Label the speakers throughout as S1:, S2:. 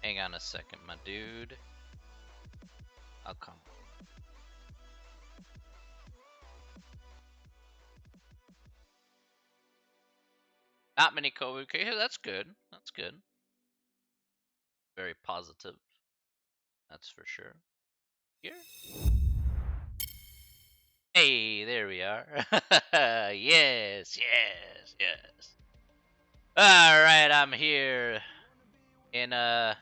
S1: Hang on a second, my dude. I'll come. Not many COVID cases. That's good. That's good. Very positive. That's for sure. Here. Hey, there we are. Yes, yes, yes. All right, I'm here in a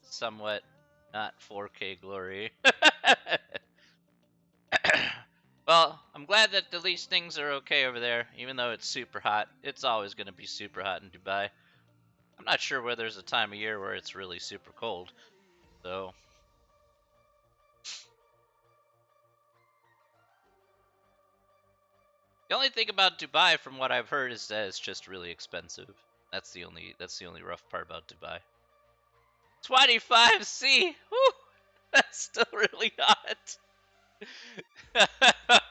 S1: somewhat not 4K glory. Well, I'm glad that at least things are okay over there, even though it's super hot. It's always going to be super hot in Dubai. I'm not sure whether there's a time of year where it's really super cold. So, the only thing about Dubai, from what I've heard, is that it's just really expensive. That's the only rough part about Dubai. 25°C. Woo! That's still really hot.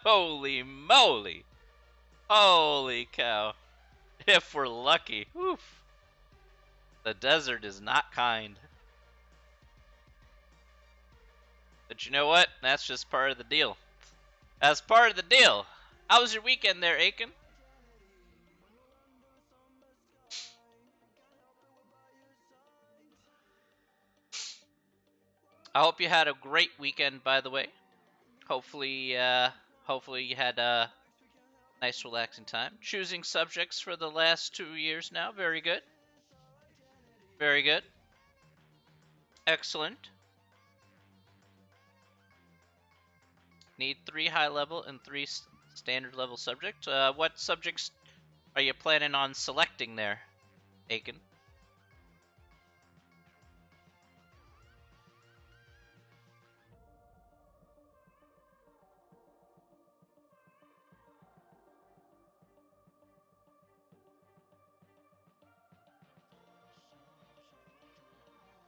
S1: Holy moly! Holy cow! If we're lucky. Oof. The desert is not kind. But you know what? That's just part of the deal. That's part of the deal. How was your weekend there, Aiken? I hope you had a great weekend, by the way. Hopefully, hopefully you had a nice, relaxing time. Choosing subjects for the last 2 years now. Very good. Very good. Excellent. Need 3 high level and 3 standard level subjects. What subjects are you planning on selecting there, Aiken?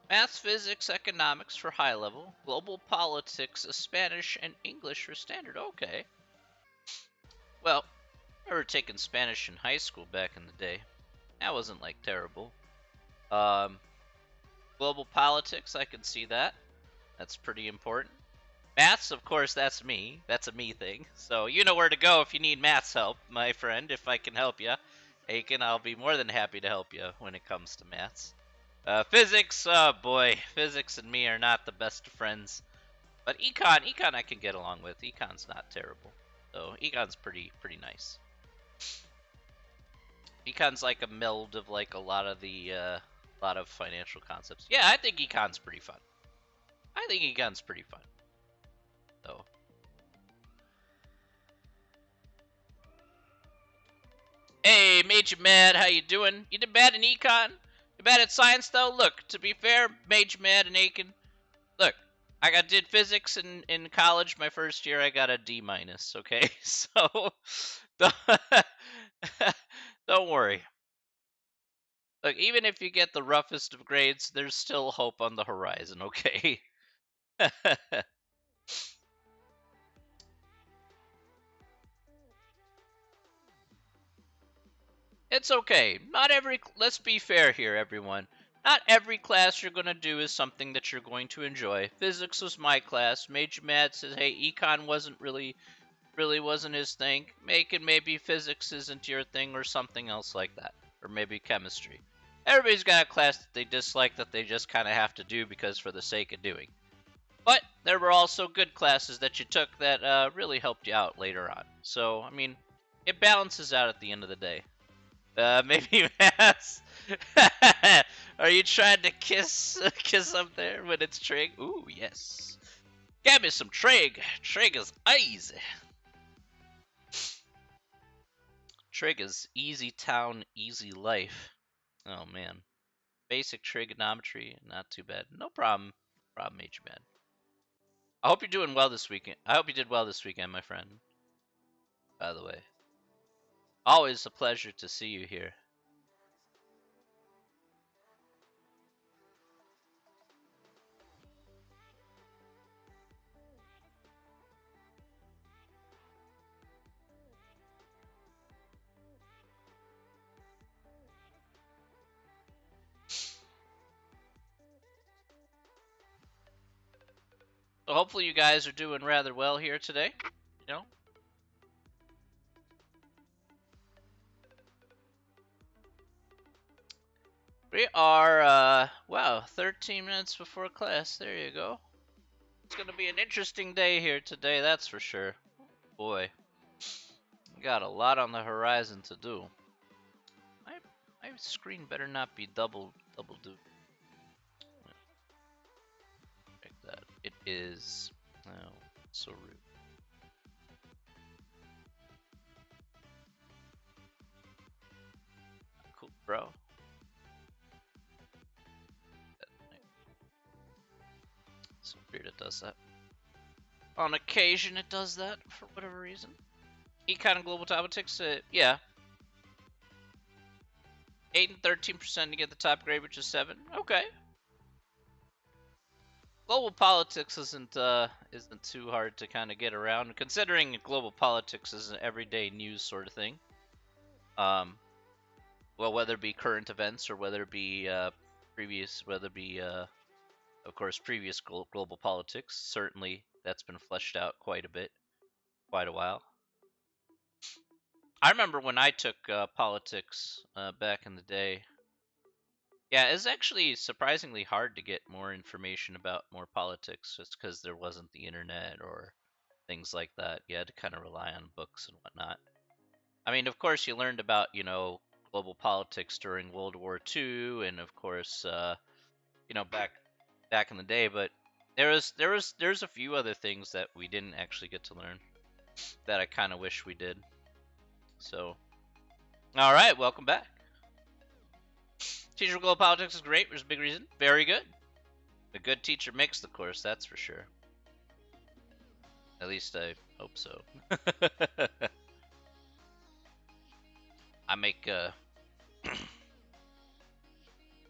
S1: Math, physics, economics for high level, global politics, Spanish, and English for standard. Okay. Well, I remember taking Spanish in high school back in the day. That wasn't like terrible. Um, Global politics, I can see that. That's pretty important. Maths, of course, that's me. That's a me thing. So you know where to go if you need maths help, my friend. If I can help you, Aiken, I'll be more than happy to help you when it comes to maths. Physics, oh boy, physics and me are not the best of friends. But econ I can get along with. Econ's not terrible. So econ's pretty nice. Econ's like a meld of like a lot of financial concepts. Yeah, I think econ's pretty fun. I think econ's pretty fun. So hey, Major Mad, how you doing? You did bad in econ? You bad at science though? Look, to be fair, Major Mad and Aiken, look, did physics in college. My first year, I got a D minus. Okay, so don't, don't worry. Look, even if you get the roughest of grades, there's still hope on the horizon. Okay. It's okay. Not every. Let's be fair here, everyone. Not every class you're gonna do is something that you're going to enjoy. Physics was my class. Major Matt says, "Hey, econ wasn't really wasn't his thing. Maybe physics isn't your thing, or something else like that, or maybe chemistry." Everybody's got a class that they dislike that they just kind of have to do because for the sake of doing. But there were also good classes that you took that really helped you out later on. So I mean, it balances out at the end of the day. Maybe Mass. Are you trying to kiss up there when it's Trig? Ooh, yes. Get me some Trig. Trig is easy. Trig is easy town, easy life. Oh man. Basic trigonometry, not too bad. No problem. Problem, Major Man. I hope you're doing well this weekend. I hope you did well this weekend, my friend. By the way, always a pleasure to see you here. So hopefully you guys are doing rather well here today. You know, we are wow, 13 minutes before class. There you go. It's gonna be an interesting day here today, that's for sure. Boy, we got a lot on the horizon to do. My screen better not be double do. Like that. It is. Oh, so rude. Cool, bro. So weird it does that. On occasion, it does that for whatever reason. Econ and global politics, yeah. 8 and 13% to get the top grade, which is 7. Okay. Global politics isn't too hard to kind of get around, considering global politics is an everyday news sort of thing. Well, whether it be current events or whether it be of course, previous global politics. Certainly, that's been fleshed out quite a bit, quite a while. I remember when I took politics back in the day. Yeah, it's actually surprisingly hard to get more information about more politics just because there wasn't the internet or things like that. You had to kind of rely on books and whatnot. I mean, of course, you learned about, global politics during World War II, and of course, back in the day. But there's a few other things that we didn't actually get to learn that I kind of wish we did. So, all right, welcome back. Teacher global politics is great. There's a big reason. Very good. A good teacher makes the course, that's for sure. At least I hope so. I make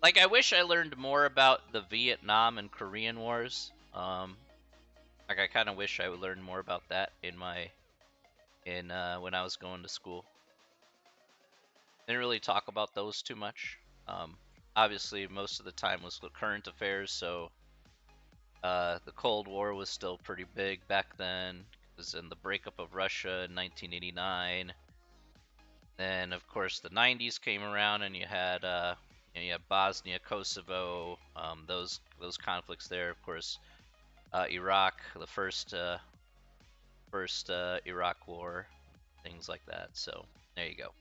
S1: like, I wish I learned more about the Vietnam and Korean Wars. Like, I kind of wish I would learn more about that in when I was going to school. Didn't really talk about those too much. Obviously, most of the time was current affairs, so the Cold War was still pretty big back then. It was in the breakup of Russia in 1989. Then, of course, the 90s came around, and you had Bosnia, Kosovo, those conflicts there. Of course, Iraq, the first Iraq War, things like that. So there you go.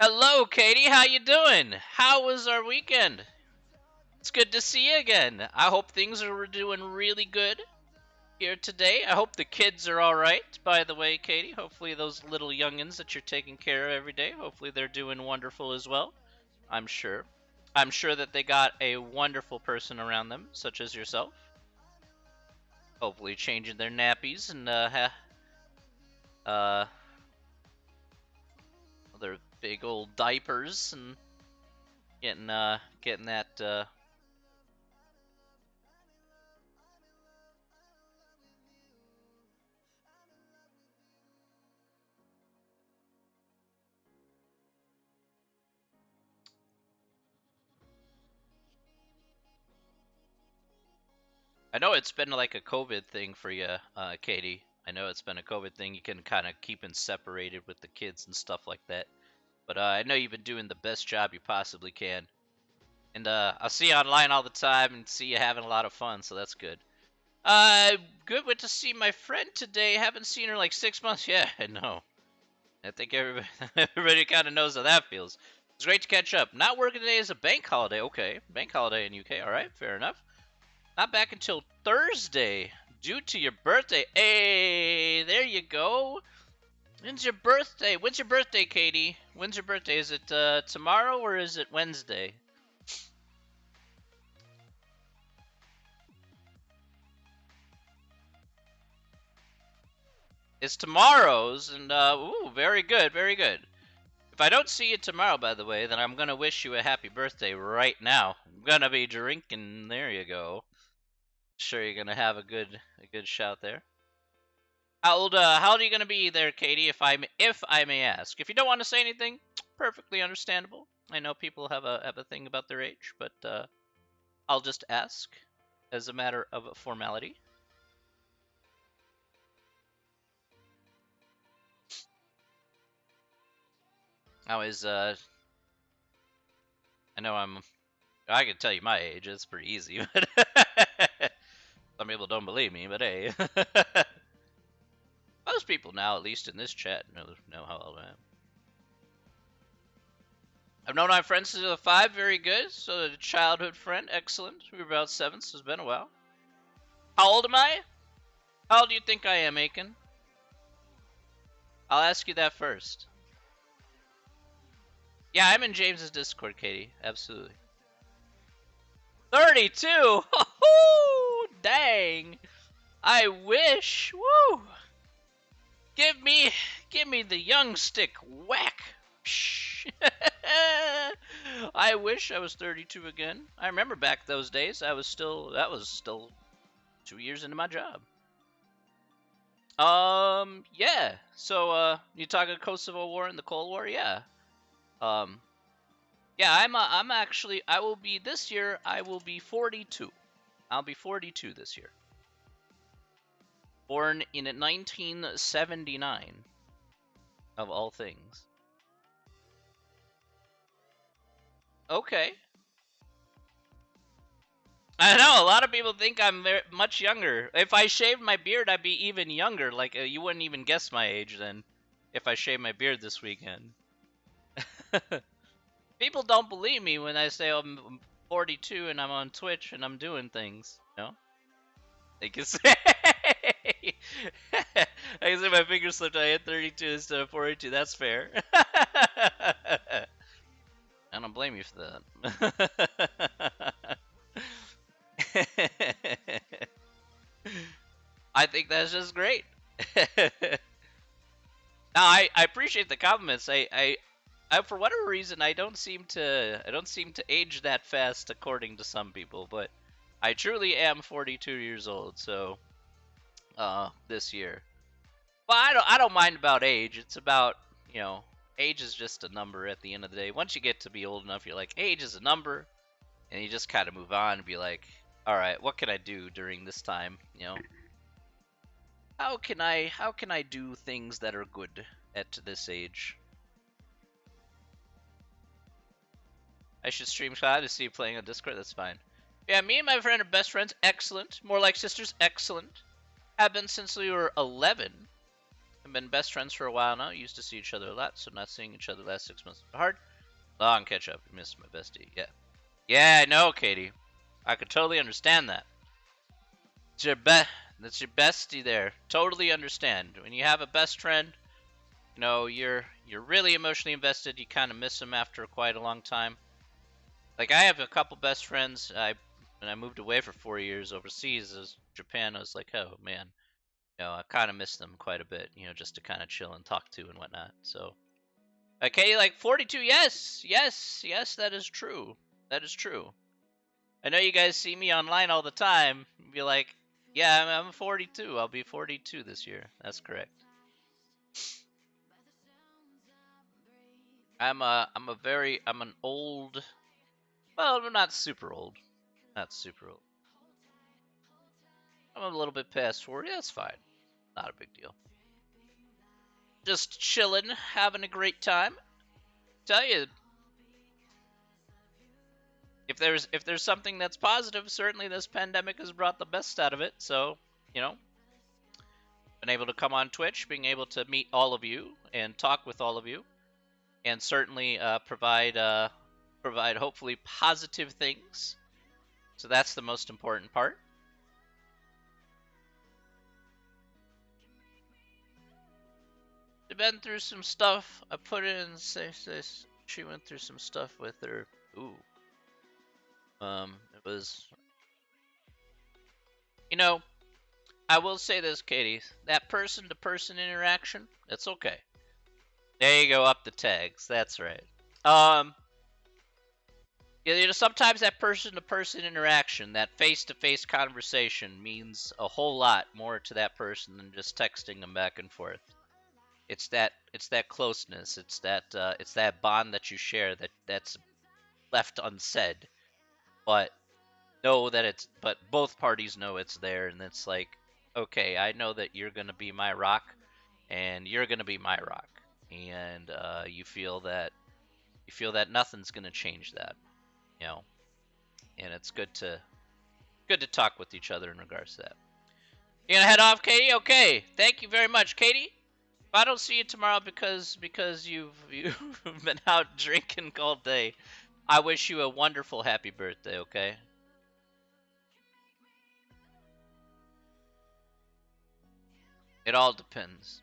S1: Hello, Katie. How you doing? How was our weekend? It's good to see you again. I hope things are doing really good here today. I hope the kids are all right. By the way, Katie, hopefully those little youngins that you're taking care of every day, hopefully they're doing wonderful as well. I'm sure. I'm sure that they got a wonderful person around them, such as yourself. Hopefully changing their nappies and their big old diapers and getting that I know it's been like a COVID thing for you, Katie. I know it's been a COVID thing. You can kind of keep them separated with the kids and stuff like that. But I know you've been doing the best job you possibly can. And I'll see you online all the time and see you having a lot of fun, so that's good. Good. Went to see my friend today. Haven't seen her like 6 months. Yeah, I know. I think everybody kind of knows how that feels. It's great to catch up. Not working today is a bank holiday. Okay, bank holiday in UK. All right, fair enough. Not back until Thursday, due to your birthday. Hey, there you go. When's your birthday? When's your birthday, Katie? When's your birthday? Is it tomorrow or is it Wednesday? It's tomorrow's, and ooh, very good, very good. If I don't see you tomorrow, by the way, then I'm gonna wish you a happy birthday right now. I'm gonna be drinking. There you go. Sure, you're gonna have a good shout there. How old are you gonna be there, Katie? If I may ask. If you don't want to say anything, perfectly understandable. I know people have a thing about their age, but I'll just ask as a matter of formality. How is I know I can tell you my age. It's pretty easy, but some people don't believe me. But hey, most people now, at least in this chat, know how old I am. I've known my friends since I was 5. Very good. So a childhood friend, excellent. We were about 7, so it's been a while. How old am I? How old do you think I am, Aiken? I'll ask you that first. Yeah, I'm in James's Discord, Katie. Absolutely. 32? Dang. I wish. Woo. Give me the young stick. Whack. I wish I was 32 again. I remember back those days. That was still 2 years into my job. Yeah. So, you talking Kosovo War and the Cold War? Yeah. Yeah, I'm actually, I will be, this year, I will be 42. I'll be 42 this year. Born in 1979, of all things. Okay. I know, a lot of people think I'm much younger. If I shaved my beard, I'd be even younger. Like, you wouldn't even guess my age then, if I shaved my beard this weekend. People don't believe me when I say I'm 42 and I'm on Twitch and I'm doing things, you know? They can say, I can say my finger slipped. I hit 32 instead of 42. That's fair. I don't blame you for that. I think that's just great. Now, I appreciate the compliments. I for whatever reason I don't seem to age that fast according to some people, but I truly am 42 years old. So this year. Well, I don't mind about age. It's about, age is just a number at the end of the day. Once you get to be old enough, you're like, age is a number, and you just kind of move on and be like, all right, what can I do during this time? How can I do things that are good at this age? I should stream Cloud to see you playing on Discord. That's fine. Yeah, me and my friend are best friends. Excellent. More like sisters. Excellent. Have been since we were 11. Have been best friends for a while now. Used to see each other a lot, so not seeing each other the last 6 months hard. Long catch up. You missed my bestie. Yeah. Yeah, I know, Katie. I could totally understand that. It's that's your bestie there. Totally understand. When you have a best friend, you're really emotionally invested. You kind of miss them after quite a long time. Like, I have a couple best friends. When I moved away for 4 years overseas, as Japan, I was like, oh man, I kind of miss them quite a bit. Just to kind of chill and talk to and whatnot. So, okay, like 42. Yes, yes, yes. That is true. That is true. I know you guys see me online all the time. Be like, yeah, I'm 42. I'll be 42 this year. That's correct. I'm an old. Well, I'm not super old. Not super old. I'm a little bit past 40. That's fine. Not a big deal. Just chilling, having a great time. Tell you, if there's something that's positive, certainly this pandemic has brought the best out of it. So, been able to come on Twitch, being able to meet all of you and talk with all of you, and certainly provide hopefully positive things. So that's the most important part. She's been through some stuff. I put it in say she went through some stuff with her. Ooh. It was, I will say this, Katie. That person-to-person interaction, it's okay. There you go, up the tags. That's right. Sometimes that person-to-person interaction, that face-to-face conversation, means a whole lot more to that person than just texting them back and forth. It's that closeness. It's that bond that you share that's left unsaid. But know that it's, but both parties know it's there, and it's like, okay, I know that you're gonna be my rock, and you're gonna be my rock, and you feel that nothing's gonna change that, you know, and it's good to talk with each other in regards to that. You gonna head off, Katie? Okay, thank you very much, Katie. If I don't see you tomorrow because you've been out drinking all day, I wish you a wonderful happy birthday. Okay. It all depends.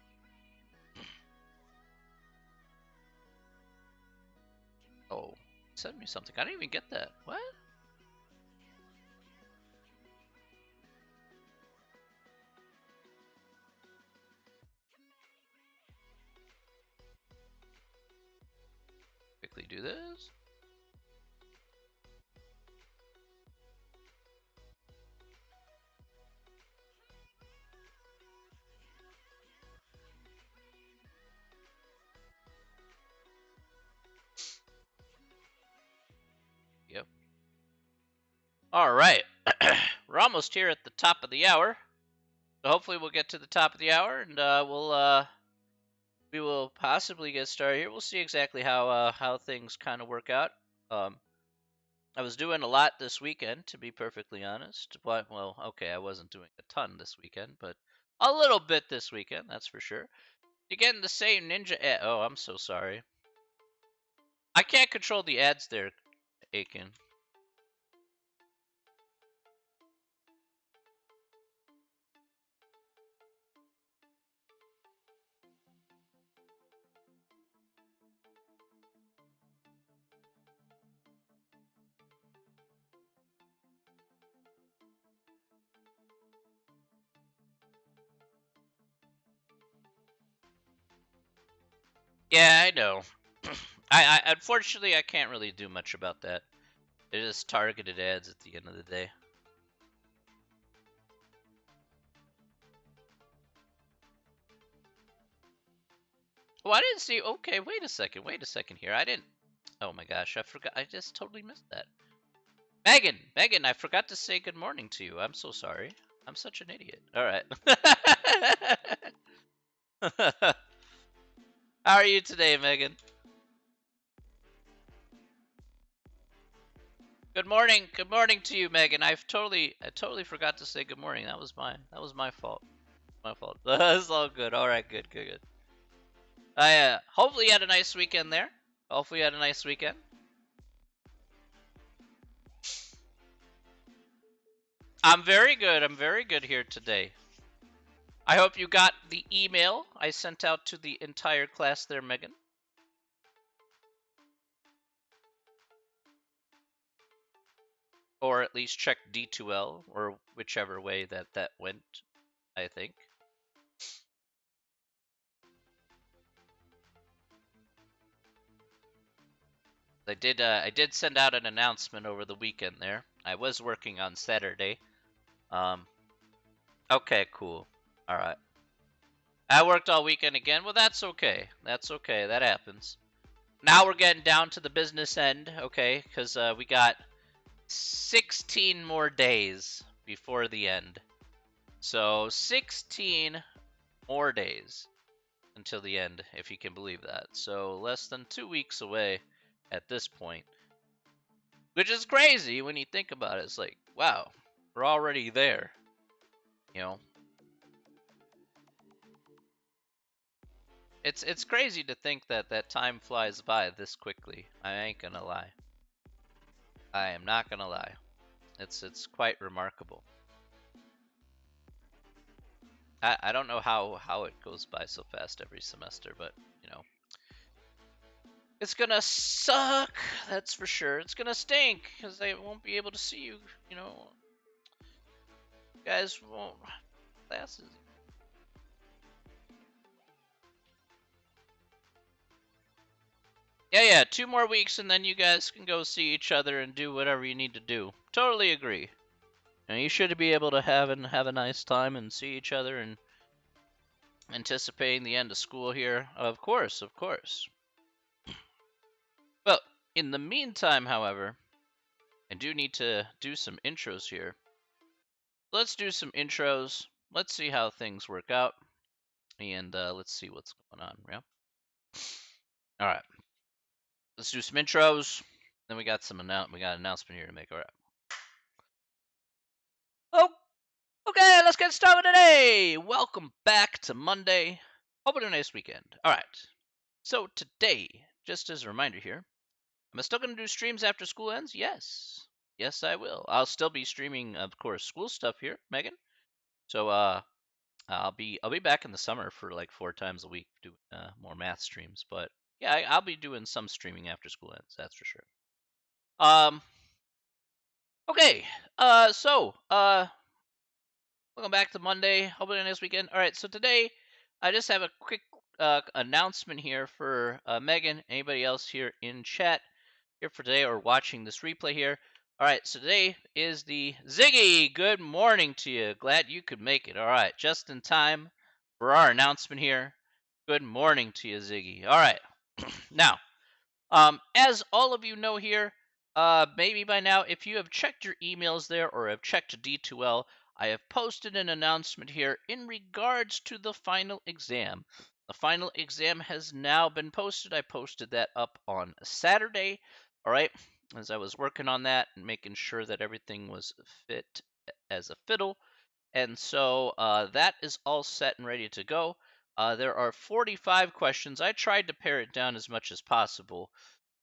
S1: Oh, send me something. I didn't even get that. What? Quickly do this. Yep. All right. We're almost here at the top of the hour. So hopefully we'll get to the top of the hour, and we will possibly get started here. We'll see exactly how things kind of work out. Um, I was doing a lot this weekend, to be perfectly honest. But well, okay, I wasn't doing a ton this weekend, but a little bit this weekend, that's for sure. You're getting the same ninja ad. Oh, I'm so sorry. I can't control the ads there, Aiken. Yeah, I know. I unfortunately I can't really do much about that. It is targeted ads at the end of the day. Oh, I didn't see. Okay, wait a second. Wait a second here. I didn't. Oh my gosh, I forgot. I just totally missed that. Megan, I forgot to say good morning to you. I'm so sorry. I'm such an idiot. All right. How are you today, Megan? Good morning. Good morning to you, Megan. I totally forgot to say good morning. That was my fault. My fault. That's all good. All right, good. I hopefully you had a nice weekend there. Hopefully you had a nice weekend. I'm very good. I'm very good here today. I hope you got the email I sent out to the entire class there, Megan. Or at least check D2L, or whichever way that went, I think. I did send out an announcement over the weekend there. I was working on Saturday. Um, okay, cool. All right. I worked all weekend again. Well, that's okay. That's okay. That happens. Now we're getting down to the business end, okay? Because we got 16 more days before the end. So 16 more days until the end, if you can believe that. So less than 2 weeks away at this point, which is crazy when you think about it. It's like, wow, we're already there. You know, it's crazy to think that time flies by this quickly. I ain't gonna lie. I am not gonna lie. It's quite remarkable. I don't know how it goes by so fast every semester, but you know, it's gonna suck. That's for sure. It's gonna stink because they won't be able to see you. You know, guys won't classes. Yeah, 2 more weeks and then you guys can go see each other and do whatever you need to do. Totally agree. And you should be able to have a nice time and see each other and anticipating the end of school here. Of course, of course. Well, in the meantime, however, I do need to do some intros here. Let's do some intros. Let's see how things work out, and let's see what's going on. Yeah. All right. Let's do some intros. Then we got we got an announcement here to make. All right. Oh, okay. Let's get started today. Welcome back to Monday. Hope you had a nice weekend. All right. So today, just as a reminder here, am I still going to do streams after school ends? Yes. Yes, I will. I'll still be streaming, of course, school stuff here, Megan. So I'll be back in the summer for like 4 times a week doing more math streams. But yeah, I'll be doing some streaming after school ends. That's for sure. Um. Okay. Welcome back to Monday. Hope you had a nice weekend. All right. So today, I just have a quick announcement here for Megan. Anybody else here in chat here for today or watching this replay here? All right. So today is the Ziggy. Good morning to you. Glad you could make it. All right. Just in time for our announcement here. Good morning to you, Ziggy. All right. Now, as all of you know here, maybe by now, if you have checked your emails there or have checked D2L, I have posted an announcement here in regards to the final exam. The final exam has now been posted. I posted that up on Saturday, all right, as I was working on that and making sure that everything was fit as a fiddle. And so that is all set and ready to go. There are 45 questions. I tried to pare it down as much as possible.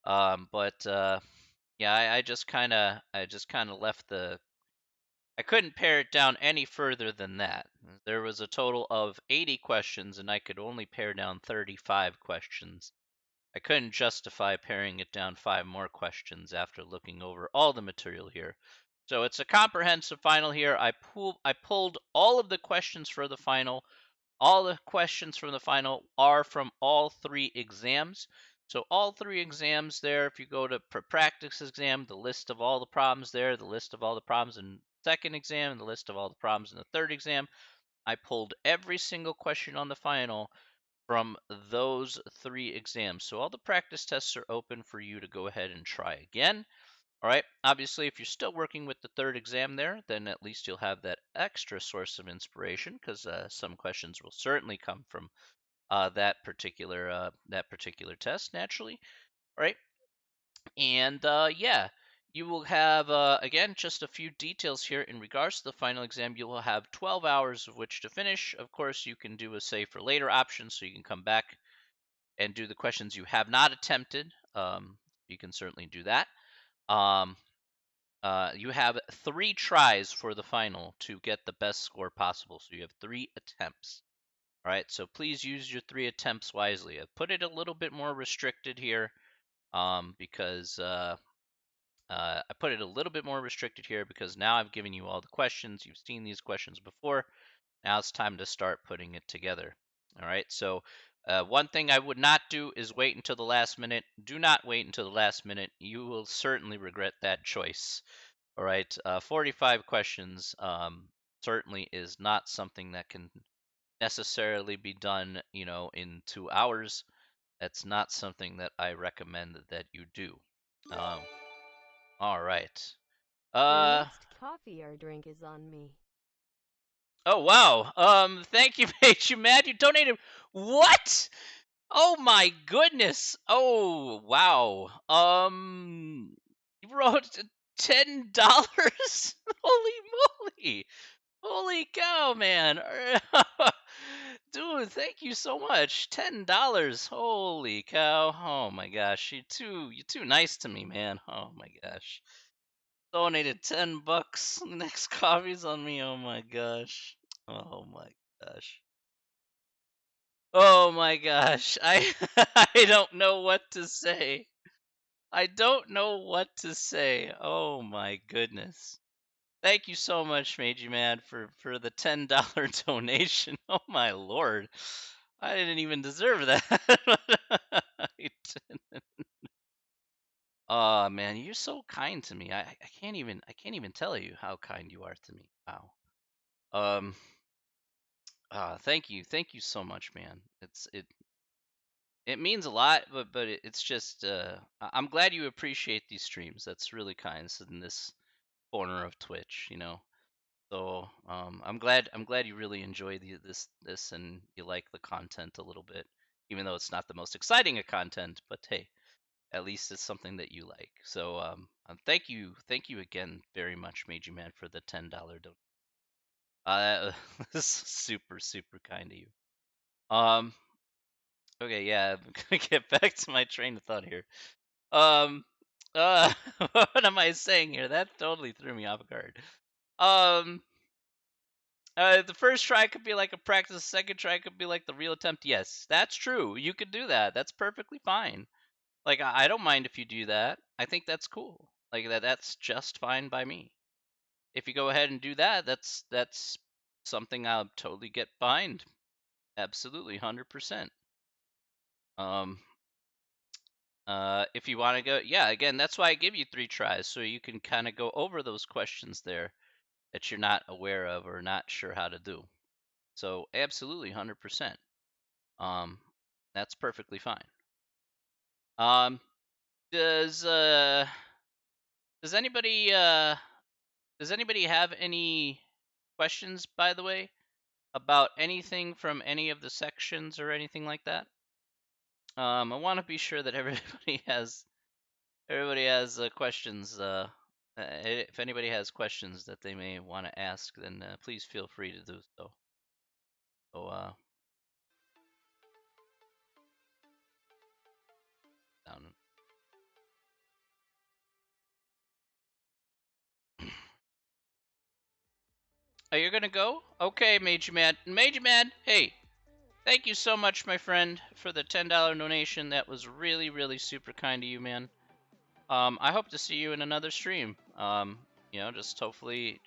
S1: But yeah, I just kind of left the. I couldn't pare it down any further than that. There was a total of 80 questions, and I could only pare down 35 questions. I couldn't justify paring it down 5 more questions after looking over all the material here. So it's a comprehensive final here. I pulled all of the questions for the final. All the questions from the final are from all 3 exams. So all 3 exams there, if you go to practice exam, the list of all the problems there, the list of all the problems in second exam, and the list of all the problems in the third exam. I pulled every single question on the final from those 3 exams. So all the practice tests are open for you to go ahead and try again. All right. Obviously, if you're still working with the third exam there, then at least you'll have that extra source of inspiration because some questions will certainly come from that particular test naturally. All right. And yeah, you will have again just a few details here in regards to the final exam. You will have 12 hours of which to finish. Of course, you can do a save for later option, so you can come back and do the questions you have not attempted. You can certainly do that. Um, you have 3 tries for the final to get the best score possible. So you have 3 attempts. All right, so please use your 3 attempts wisely. I've put it a little bit more restricted here because I put it a little bit more restricted here because now I've given you all the questions. You've seen these questions before. Now it's time to start putting it together. All right, so one thing I would not do is wait until the last minute. Do not wait until the last minute. You will certainly regret that choice. All right, 45 questions certainly is not something that can necessarily be done, in 2 hours. That's not something that I recommend that you do. Um, all right.
S2: Your
S1: Uh,
S2: next coffee or drink is on me.
S1: oh wow. Thank you, Paige. You mad? You donated what? Oh my goodness. Oh wow. You wrote $10? Holy moly. Holy cow, man. Dude, thank you so much. $10. Holy cow. Oh my gosh. You're too nice to me, man. Oh my gosh. Donated $10. The next coffee's on me. Oh my gosh. Oh my gosh. Oh my gosh. I I don't know what to say. I don't know what to say. Oh my goodness. Thank you so much, Meiji Man, for the $10 donation. Oh my lord. I didn't even deserve that. Oh man, you're so kind to me. I can't even tell you how kind you are to me. Wow. Um thank you. Thank you so much, man. it means a lot, but it's just I'm glad you appreciate these streams. That's really kind in this corner of Twitch, you know. So I'm glad you really enjoy this and you like the content a little bit, even though it's not the most exciting of content. But hey, at least it's something that you like. So thank you again very much, Meiji Man, for the $10 donation. This is super kind of you. Um, okay, yeah, I'm gonna get back to my train of thought here. Um, what am I saying here? That totally threw me off guard. Um, the first try could be like a practice. The second try could be like the real attempt. Yes, that's true. You could do that. That's perfectly fine. Like I don't mind if you do that. I think that's cool. Like that's just fine by me. If you go ahead and do that, that's something I'll totally get behind. Absolutely, 100%. Um, if you want to go, yeah, again, that's why I give you 3 tries, so you can kind of go over those questions there that you're not aware of or not sure how to do. So absolutely, 100%. Um, that's perfectly fine. Um, does uh, does anybody have any questions, by the way, about anything from any of the sections or anything like that? I want to be sure that everybody has questions. If anybody has questions that they may want to ask, then please feel free to do so. So, down. Oh, you're gonna go? Okay, Major Man. Major Man, hey, thank you so much, my friend, for the $10 donation. That was really super kind of you, man. I hope to see you in another stream. Just hopefully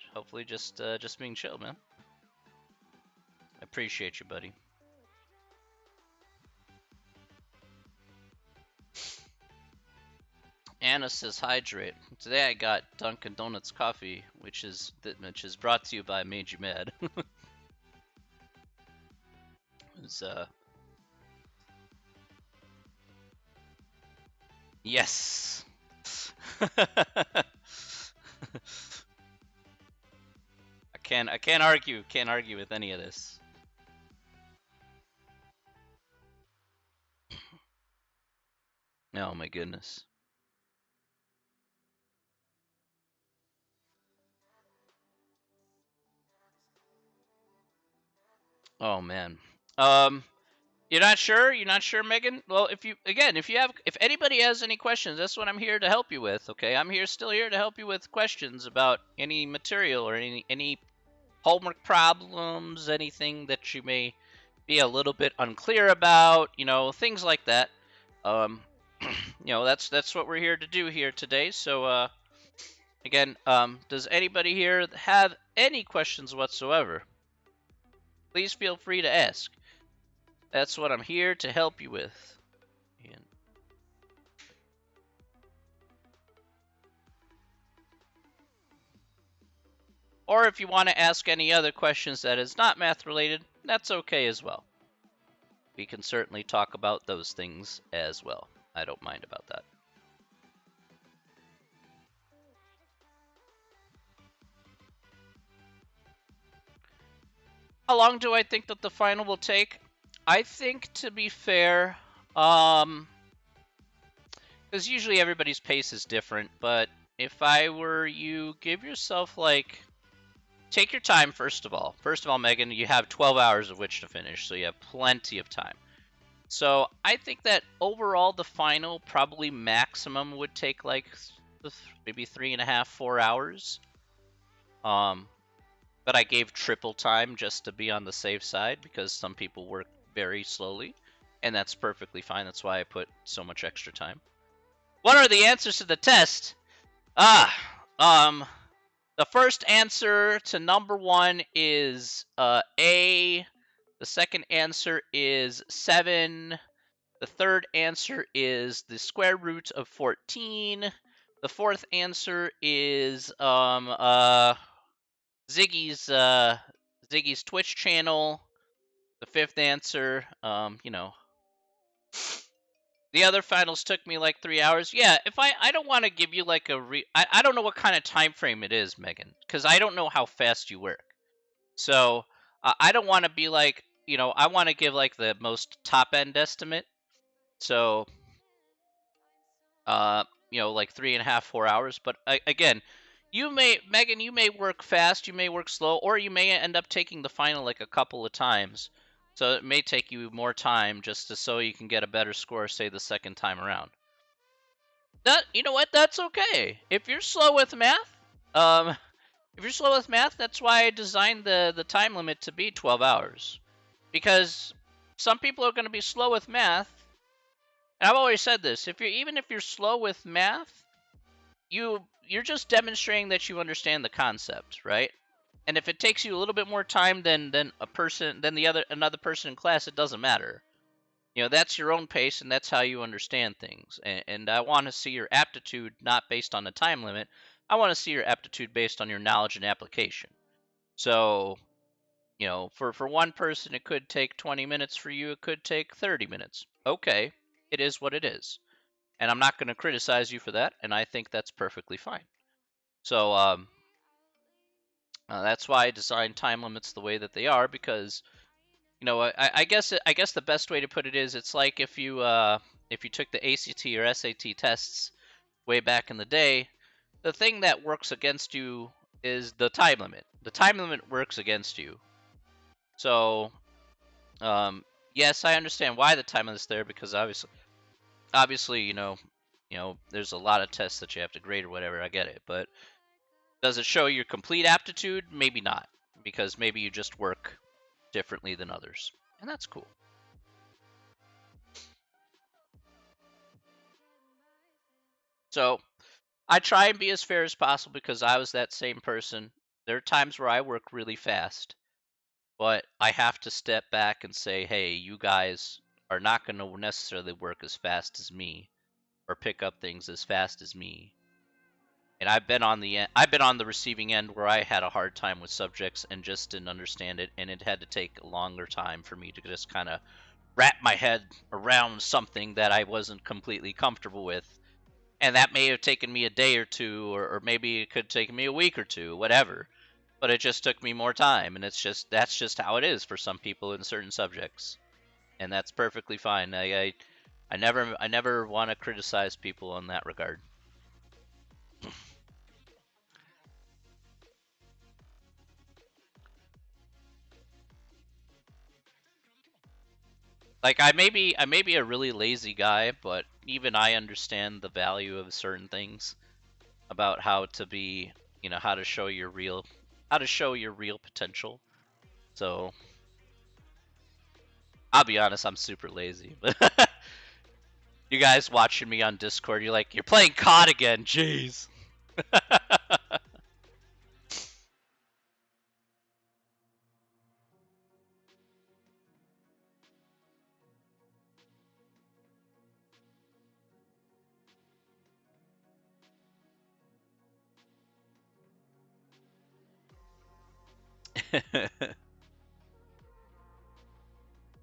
S1: just being chill, man. I appreciate you, buddy. Anna says hydrate. Today I got Dunkin' Donuts coffee, which is brought to you by Meiji Med. It's, yes. I can't argue with any of this. Oh my goodness. Oh man. Um You're not sure? You're not sure, Megan? Well, if anybody has any questions, that's what I'm here to help you with, okay? I'm still here to help you with questions about any material or any homework problems, anything that you may be a little bit unclear about, things like that. Um, that's what we're here to do here today. So, again, does anybody here have any questions whatsoever? Please feel free to ask. That's what I'm here to help you with. And or if you want to ask any other questions that is not math related, that's okay as well. We can certainly talk about those things as well. I don't mind about that. How long do I think that the final will take? I think, to be fair, because usually everybody's pace is different, but if I were you, give yourself take your time first of all. First of all, Megan, you have 12 hours of which to finish, so you have plenty of time. So I think that overall the final probably maximum would take maybe 3.5, 4 hours. But I gave triple time just to be on the safe side because some people work very slowly, and that's perfectly fine. That's why I put so much extra time. What are the answers to the test? The first answer to number 1 is A. The second answer is 7. The third answer is the square root of 14. The fourth answer is Ziggy's Twitch channel. The fifth answer, The other finals took me like 3 hours. Yeah, if I don't want to give you like I don't know what kind of time frame it is, Megan, because I don't know how fast you work. So I don't want to be like, I want to give like the most top end estimate. So uh, like 3.5, 4 hours. But again, Megan, you may work fast, you may work slow, or you may end up taking the final like a couple of times. So it may take you more time just so you can get a better score, say the second time around. You know what? That's okay. If you're slow with math, that's why I designed the time limit to be 12 hours. Because some people are going to be slow with math. And I've always said this, even if you're slow with math, you're just demonstrating that you understand the concept, right? And if it takes you a little bit more time than another person in class, it doesn't matter. That's your own pace, and that's how you understand things. And I want to see your aptitude not based on the time limit. I want to see your aptitude based on your knowledge and application. So, for one person, it could take 20 minutes. For you, it could take 30 minutes. Okay, it is what it is. And I'm not going to criticize you for that, and I think that's perfectly fine. So, that's why I designed time limits the way that they are, because I guess the best way to put it is, it's like if you took the ACT or SAT tests way back in the day, the thing that works against you is the time limit. The time limit works against you. So, yes, I understand why the time limit's there, because obviously, there's a lot of tests that you have to grade or whatever. I get it, but does it show your complete aptitude? Maybe not, because maybe you just work differently than others, and that's cool. So I try and be as fair as possible, because I was that same person. There are times where I work really fast, but I have to step back and say, hey, you guys are not going to necessarily work as fast as me or pick up things as fast as me. And I've been on the receiving end where I had a hard time with subjects and just didn't understand it, and it had to take a longer time for me to just kind of wrap my head around something that I wasn't completely comfortable with. And that may have taken me a day or two, or maybe it could take me a week or two, whatever. But it just took me more time, and that's just how it is for some people in certain subjects, and that's perfectly fine. I never want to criticize people in that regard. Like, I may be a really lazy guy, but even I understand the value of certain things about how to be, how to show your real potential. So I'll be honest, I'm super lazy. But you guys watching me on Discord, you're like, you're playing COD again. Jeez.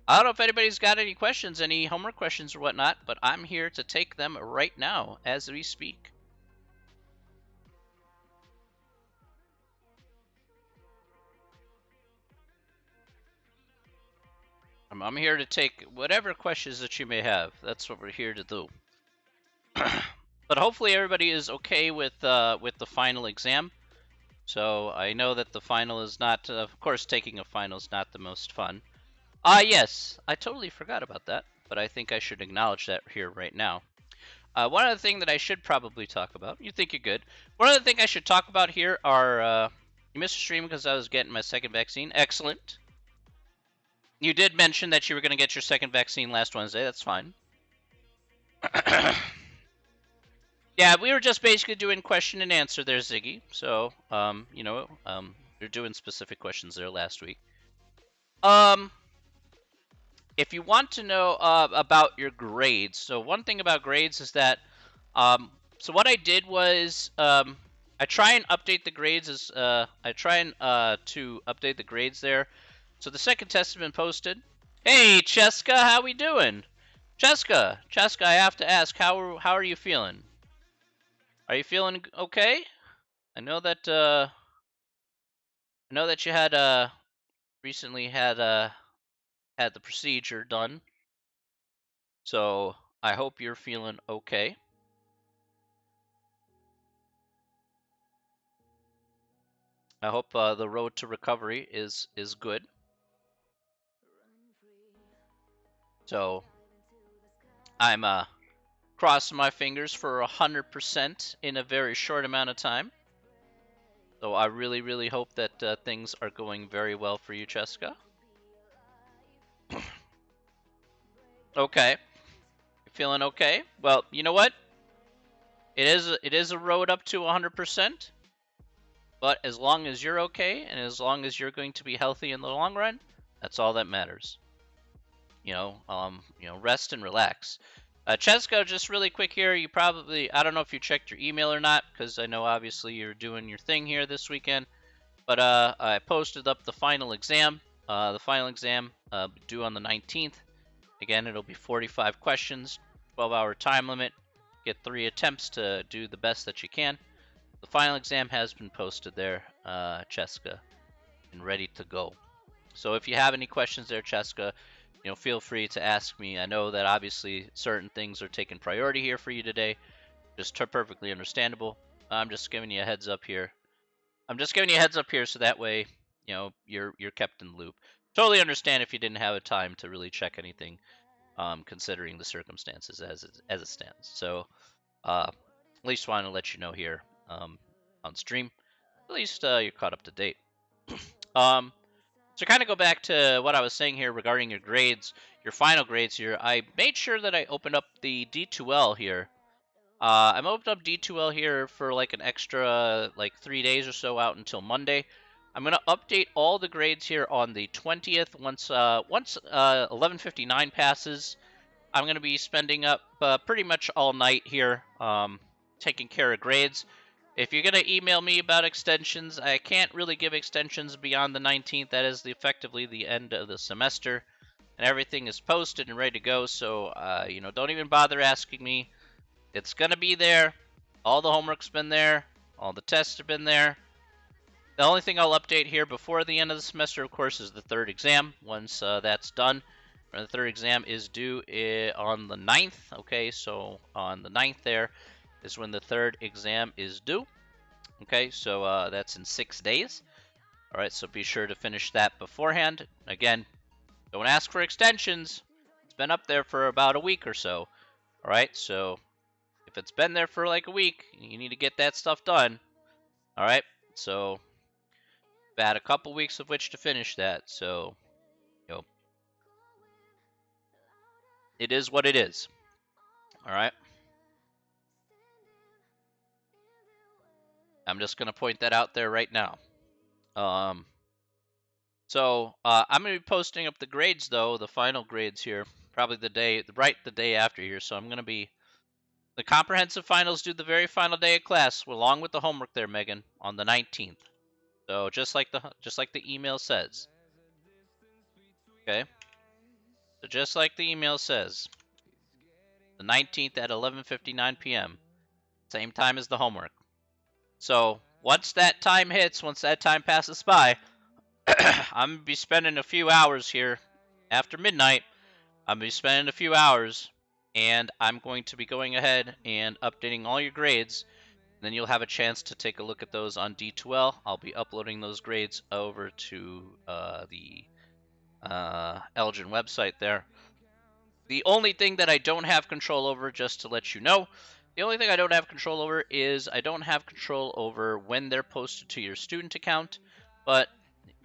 S1: I don't know if anybody's got any questions, any homework questions or whatnot, but I'm here to take them right now as we speak. I'm here to take whatever questions that you may have. That's what we're here to do. But hopefully everybody is okay with the final exam. So I know that the final is not, of course, taking a final is not the most fun. Yes, I totally forgot about that, but I think I should acknowledge that here right now. One other thing that I should probably talk about, you think you're good. One other thing I should talk about here are, you missed a stream because I was getting my second vaccine. Excellent. You did mention that you were going to get your second vaccine last Wednesday. That's fine. Yeah, we were just basically doing question and answer there, Ziggy. So, you're doing specific questions there last week. If you want to know about your grades, so one thing about grades is that, so what I did was, I try and update the grades to update the grades there. So the second test has been posted. Hey, Cheska, how we doing? Cheska, I have to ask, how are you feeling? Are you feeling okay? I know that you had recently had the procedure done, so I hope you're feeling okay. I hope the road to recovery is good. So I'm crossing my fingers for 100% in a very short amount of time. So I really, really hope that things are going very well for you, Cheska. Okay, you feeling okay? Well, you know what? It is a road up to 100%, but as long as you're okay and as long as you're going to be healthy in the long run, that's all that matters. Rest and relax. Chesko, just really quick here. I don't know if you checked your email or not, because I know obviously you're doing your thing here this weekend. But I posted up the final exam. The final exam due on the 19th. Again, it'll be 45 questions, 12-hour time limit. Get 3 attempts to do the best that you can. The final exam has been posted there, Cheska, and ready to go. So if you have any questions there, Cheska, feel free to ask me. I know that obviously certain things are taking priority here for you today. Just perfectly understandable. I'm just giving you a heads up here. So that way, you're kept in the loop. Totally understand if you didn't have a time to really check anything, considering the circumstances as it stands. So, at least want to let you know here, on stream. At least you're caught up to date. Um, to kind of go back to what I was saying here regarding your grades, your final grades here, I made sure that I opened up the D2L here. I'm opened up D2L here for like an extra like 3 days or so out until Monday. I'm gonna update all the grades here on the 20th. Once 11:59 passes, I'm gonna be spending up pretty much all night here, taking care of grades. If you're gonna email me about extensions, I can't really give extensions beyond the 19th. That is effectively the end of the semester, and everything is posted and ready to go. So don't even bother asking me. It's gonna be there. All the homework's been there. All the tests have been there. The only thing I'll update here before the end of the semester, of course, is the third exam. Once that's done, the third exam is due on the 9th. Okay, so on the 9th there is when the third exam is due. Okay, so that's in 6 days. All right, so be sure to finish that beforehand. Again, don't ask for extensions. It's been up there for about a week or so. All right, so if it's been there for like a week, you need to get that stuff done. All right, so I've had a couple weeks of which to finish that. So, it is what it is. All right. I'm just gonna point that out there right now. So I'm gonna be posting up the grades though, the final grades here, probably the day after here. So I'm gonna be the comprehensive finals due the very final day of class, along with the homework there, Megan, on the 19th. So just like the email says. Okay. So just like the email says, the 19th at 11:59 p.m. Same time as the homework. So once that time passes by, I'm gonna be spending a few hours here after midnight. I'm gonna be spending a few hours, and I'm going to be going ahead and updating all your grades. Then you'll have a chance to take a look at those on D2L. I'll be uploading those grades over to the Elgin website there. The only thing that I don't have control over, just to let you know, the only thing I don't have control over is I don't have control over when they're posted to your student account, but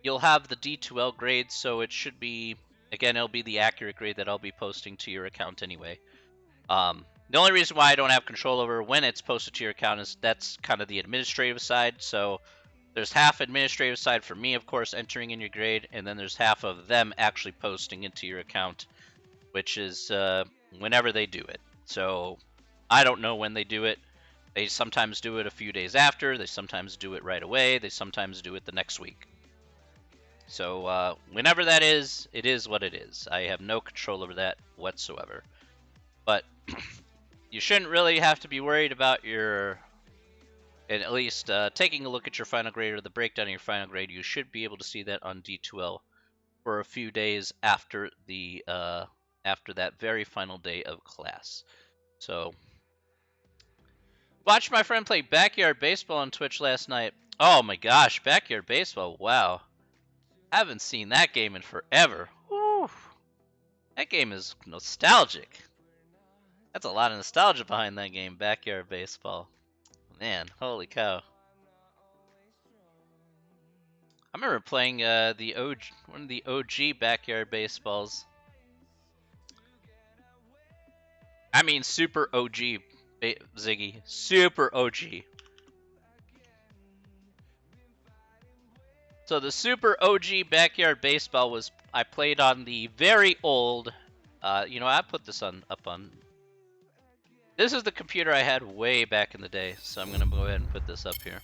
S1: you'll have the D2L grades, so it should be, again, it'll be the accurate grade that I'll be posting to your account anyway. The only reason why I don't have control over when it's posted to your account is that's kind of the administrative side. So there's half administrative side for me, of course, entering in your grade, and then there's half of them actually posting into your account, which is whenever they do it. So I don't know when they do it. They sometimes do it a few days after. They sometimes do it right away. They sometimes do it the next week. So whenever that is, it is what it is. I have no control over that whatsoever. But you shouldn't really have to be worried about your, and at least taking a look at your final grade or the breakdown of your final grade. You should be able to see that on D2L for a few days after the after that very final day of class. So, watched my friend play Backyard Baseball on Twitch last night. Oh my gosh, Backyard Baseball! Wow, I haven't seen that game in forever. Whew. That game is nostalgic. That's a lot of nostalgia behind that game, Backyard Baseball. Man, holy cow! I remember playing the one of the OG Backyard Baseballs. I mean, super OG, Ziggy, super OG. So the super OG Backyard Baseball was I played on the very old. You know, I put this up on. This is the computer I had way back in the day, so I'm gonna go ahead and put this up here.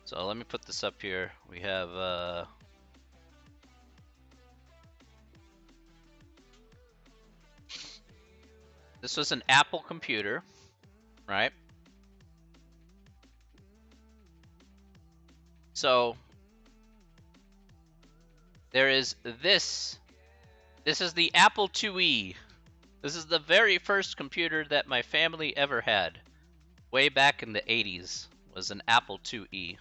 S1: So let me put this up here. We have this was an Apple computer, right? So there is this. This is the Apple IIe. This is the very first computer that my family ever had. Way back in the 80s was an Apple IIe.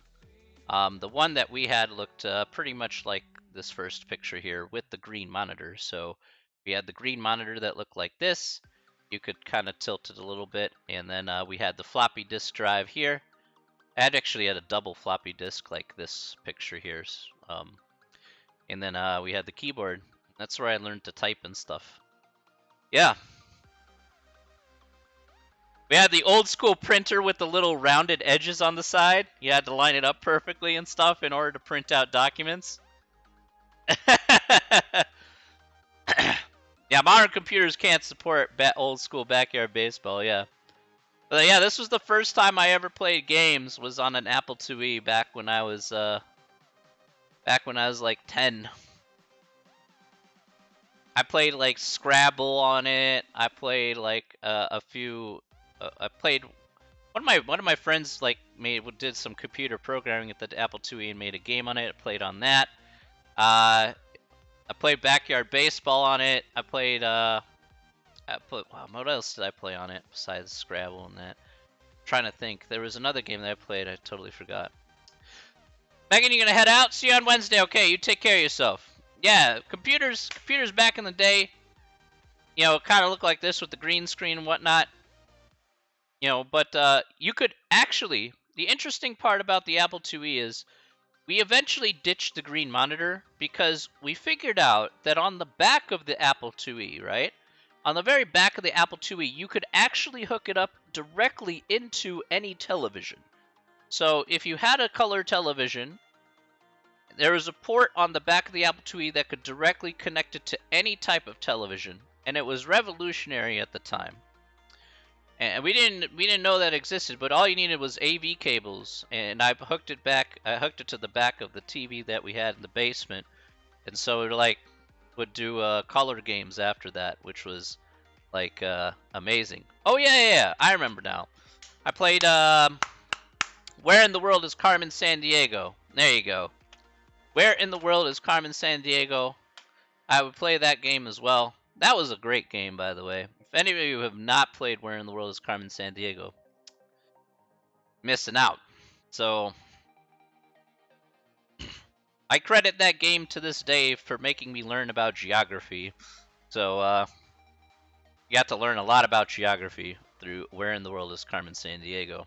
S1: The one that we had looked pretty much like this first picture here with the green monitor. So we had the green monitor that looked like this. You could kind of tilt it a little bit, and then we had the floppy disk drive here. I actually had a double floppy disk like this picture here. And then we had the keyboard. That's where I learned to type and stuff. Yeah. We had the old school printer with the little rounded edges on the side. You had to line it up perfectly and stuff in order to print out documents. Yeah, modern computers can't support old school Backyard Baseball, yeah. But yeah, this was the first time I ever played games, was on an Apple IIe back when I was like 10. I played like Scrabble on it. I played like a few I played one of my friends like did some computer programming at the Apple IIe and made a game on it. I played on that. I played Backyard Baseball on it. I played wow, what else did I play on it besides Scrabble and that? I'm trying to think. There was another game that I played. I totally forgot. Megan, you gonna head out? See you on Wednesday. Okay, you take care of yourself. Yeah, computers back in the day, you know, kind of look like this with the green screen and whatnot. You know, but you could actually, the interesting part about the Apple IIe is we eventually ditched the green monitor because we figured out that on the back of the Apple IIe, right? On the very back of the Apple IIe, you could actually hook it up directly into any television. So if you had a color television, there was a port on the back of the Apple IIe that could directly connect it to any type of television, and it was revolutionary at the time. And we didn't know that existed, but all you needed was AV cables, and I hooked it to the back of the TV that we had in the basement, and so it like would do color games after that, which was like amazing. Oh yeah, I remember now. I played Where in the World is Carmen Sandiego? There you go. Where in the World is Carmen Sandiego? I would play that game as well. That was a great game, by the way. If any of you have not played Where in the World is Carmen Sandiego, missing out. So, I credit that game to this day for making me learn about geography. So, you got to learn a lot about geography through Where in the World is Carmen Sandiego.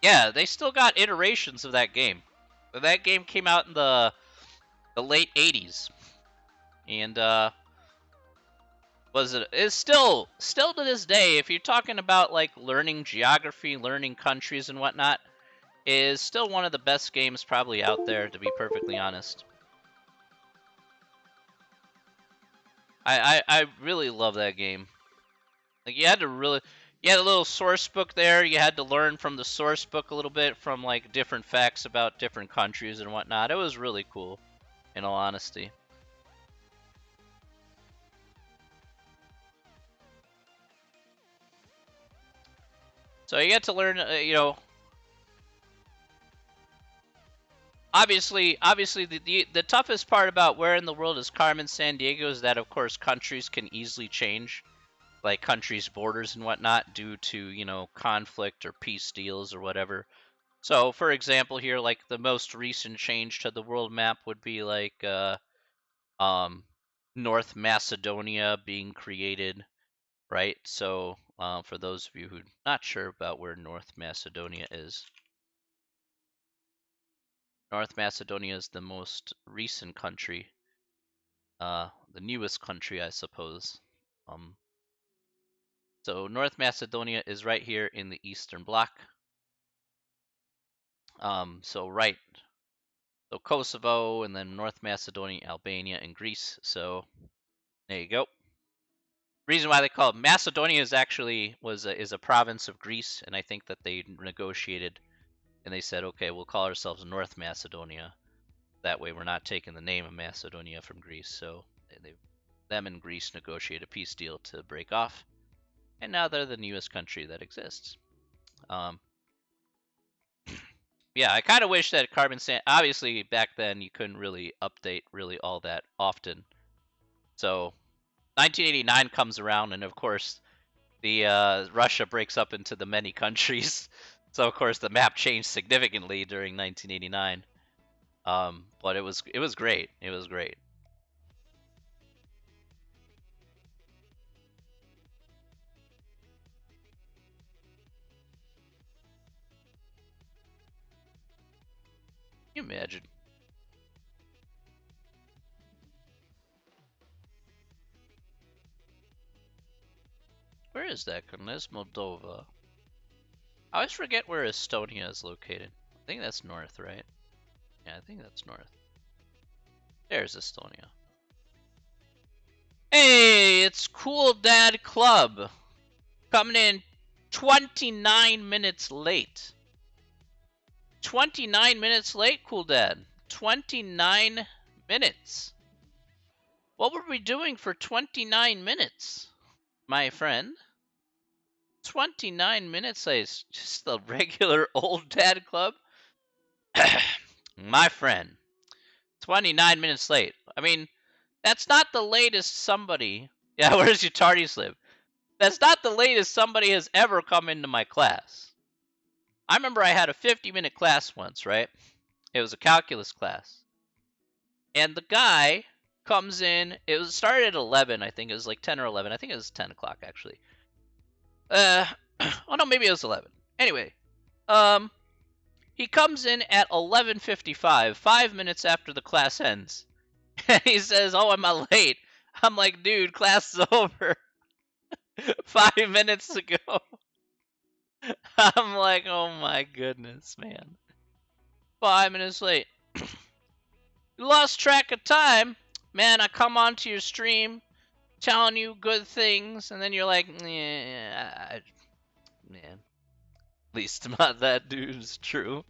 S1: Yeah, they still got iterations of that game. That game came out in the late 80s. And is still to this day, if you're talking about like learning geography, learning countries and whatnot, is still one of the best games probably out there, to be perfectly honest. I really love that game. Like you had a little source book there. You had to learn from the source book a little bit from like different facts about different countries and whatnot. It was really cool, in all honesty. So you get to learn, obviously the toughest part about where in the world is Carmen Sandiego is that of course countries can easily change, like countries' borders and whatnot, due to conflict or peace deals or whatever. So, for example, here, like the most recent change to the world map would be like um, North Macedonia being created, right? So, for those of you who are not sure about where North Macedonia is, North Macedonia is the most recent country, the newest country, I suppose. Um, so North Macedonia is right here in the Eastern Bloc. So right, so Kosovo, and then North Macedonia, Albania, and Greece. So there you go. Reason why they call it Macedonia is actually is a province of Greece, and I think that they negotiated and they said, okay, we'll call ourselves North Macedonia. That way, we're not taking the name of Macedonia from Greece. So them and Greece negotiated a peace deal to break off, and now they're the newest country that exists. Yeah, I kind of wish that Carbon Sand. Obviously, back then you couldn't really update really all that often. So 1989 comes around, and of course, the Russia breaks up into the many countries. So of course, the map changed significantly during 1989. But it was great. It was great. Can you imagine? Where is that? That's Moldova. I always forget where Estonia is located. I think that's north, right? Yeah, I think that's north. There's Estonia. Hey, it's Cool Dad Club. Coming in 29 minutes late. 29 minutes late, Cool Dad. 29 minutes. What were we doing for 29 minutes, my friend? 29 minutes late. Just the regular old dad club? My friend. 29 minutes late. I mean, that's not the latest somebody. Yeah, where's your tardies live? That's not the latest somebody has ever come into my class. I remember I had a 50-minute class once, right? It was a calculus class. And the guy comes in. It started at 11, I think. It was like 10 or 11. I think it was 10 o'clock, actually. Oh no, maybe it was 11. Anyway, he comes in at 11:55, 5 minutes after the class ends. And he says, "Oh, am I late?" I'm like, "Dude, class is over 5 minutes ago." I'm like, "Oh my goodness, man, 5 minutes late." You lost track of time, man. I come onto your stream, telling you good things, and then you're like, "Yeah, man." At least not that dude's true.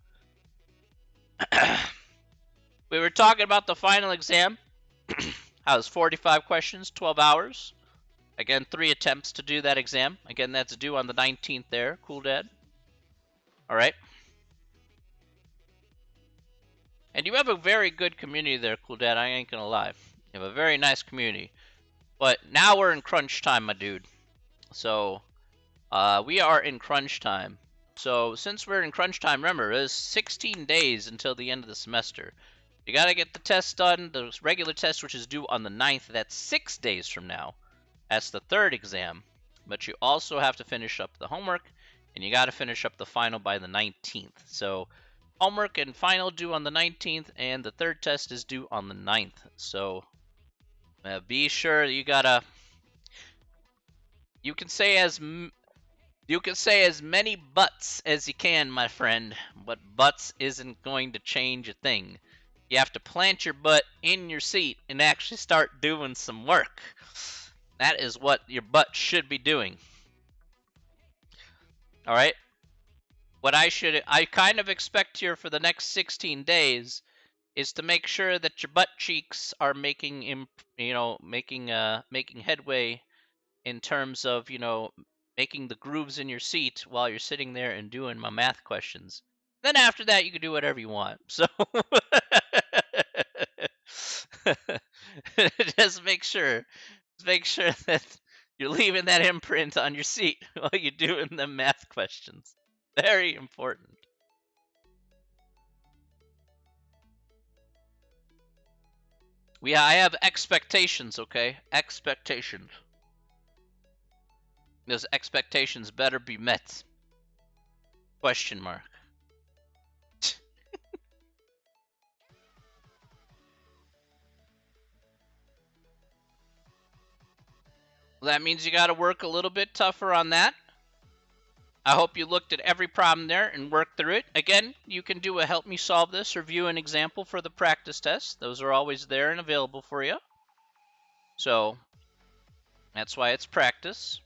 S1: We were talking about the final exam. How was 45 questions, 12 hours. Again, 3 attempts to do that exam. Again, that's due on the 19th there, Cool Dad. All right. And you have a very good community there, Cool Dad. I ain't gonna lie. You have a very nice community. But now we're in crunch time, my dude. So, we are in crunch time. So, since we're in crunch time, remember, there's 16 days until the end of the semester. You gotta get the test done, the regular test, which is due on the 9th. That's 6 days from now. That's the 3rd exam. But you also have to finish up the homework, and you gotta finish up the final by the 19th. So, homework and final due on the 19th, and the 3rd test is due on the 9th. So, be sure you gotta. You can say as many butts as you can, my friend, but butts isn't going to change a thing. You have to plant your butt in your seat and actually start doing some work. That is what your butt should be doing. All right? What I kind of expect here for the next 16 days is to make sure that your butt cheeks are making making headway in terms of, making the grooves in your seat while you're sitting there and doing my math questions. Then after that, you can do whatever you want. So just make sure that you're leaving that imprint on your seat while you're doing the math questions. Very important. I have expectations, okay? Expectations. Those expectations better be met. Question mark. Well, that means you got to work a little bit tougher on that. I hope you looked at every problem there and worked through it. Again, you can do a help me solve this or view an example for the practice test. Those are always there and available for you. So that's why it's practice.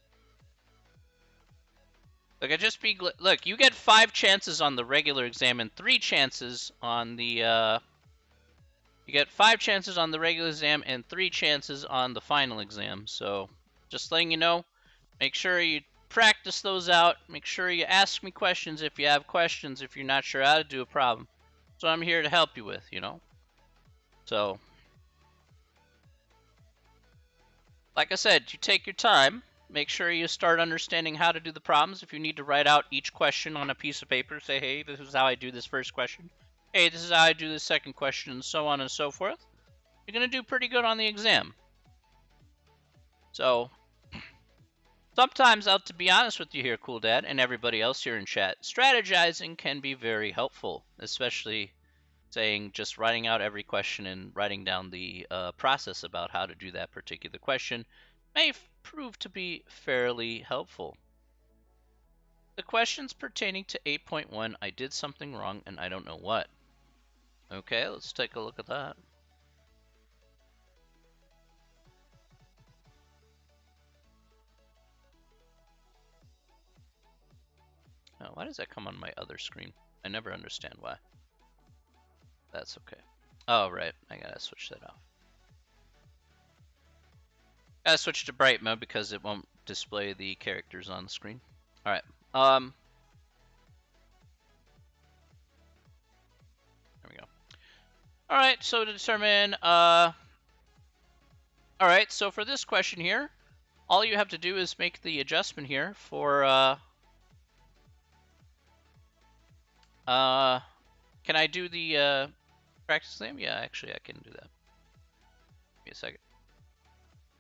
S1: Look, you get 5 chances on the regular exam and 3 chances on the you get 5 chances on the regular exam and 3 chances on the final exam. So just letting you know, make sure you practice those out. Make sure you ask me questions if you have questions, if you're not sure how to do a problem. So I'm here to help you with, So, like I said, you take your time. Make sure you start understanding how to do the problems. If you need to write out each question on a piece of paper, say, hey, this is how I do this first question. Hey, this is how I do the second question, and so on and so forth. You're going to do pretty good on the exam. So, sometimes, to be honest with you here, Cool Dad, and everybody else here in chat, strategizing can be very helpful, especially saying just writing out every question and writing down the process about how to do that particular question may prove to be fairly helpful. The questions pertaining to 8.1, I did something wrong and I don't know what. Okay, let's take a look at that. Oh, why does that come on my other screen? I never understand why. That's okay. Oh, right. I gotta switch that off. Gotta switch to bright mode because it won't display the characters on the screen. Alright. There we go. Alright, so to determine, alright, so for this question here, all you have to do is make the adjustment here for, can I do the, practice exam? Yeah, actually, I can do that. Give me a second.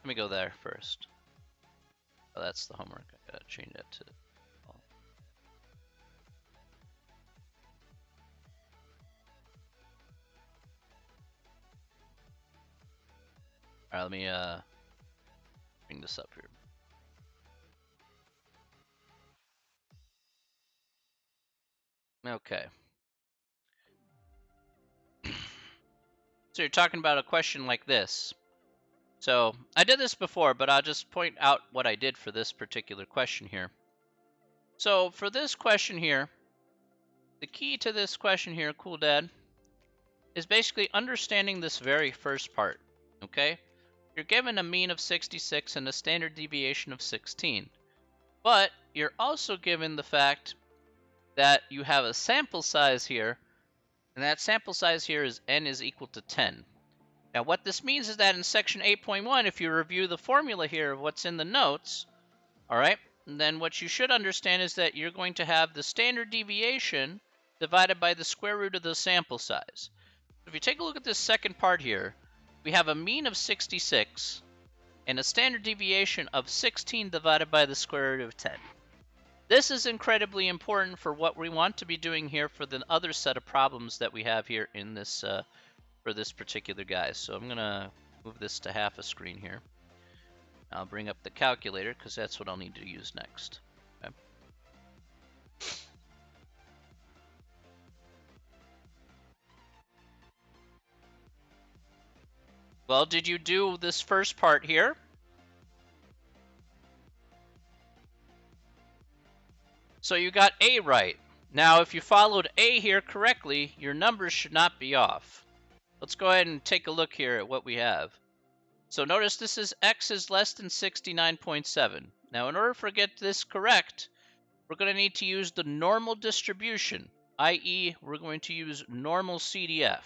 S1: Let me go there first. Oh, that's the homework. I gotta change that to... Alright, let me, bring this up here. Okay. So you're talking about a question like this. So I did this before, but I'll just point out what I did for this particular question here. So for this question here, the key to this question here, Cool Dad, is basically understanding this very first part, okay? You're given a mean of 66 and a standard deviation of 16, but you're also given the fact that you have a sample size here, and that sample size here is n is equal to 10. Now what this means is that in section 8.1, if you review the formula here of what's in the notes, all right, then what you should understand is that you're going to have the standard deviation divided by the square root of the sample size. If you take a look at this second part here, we have a mean of 66 and a standard deviation of 16 divided by the square root of 10. This is incredibly important for what we want to be doing here for the other set of problems that we have here in this for this particular guy. So I'm gonna move this to half a screen here. I'll bring up the calculator because that's what I'll need to use next. Okay. Well, did you do this first part here? So you got A right. Now, if you followed A here correctly, your numbers should not be off. Let's go ahead and take a look here at what we have. So notice this is X is less than 69.7. Now, in order to get this correct, we're going to need to use the normal distribution, i.e., we're going to use normal CDF.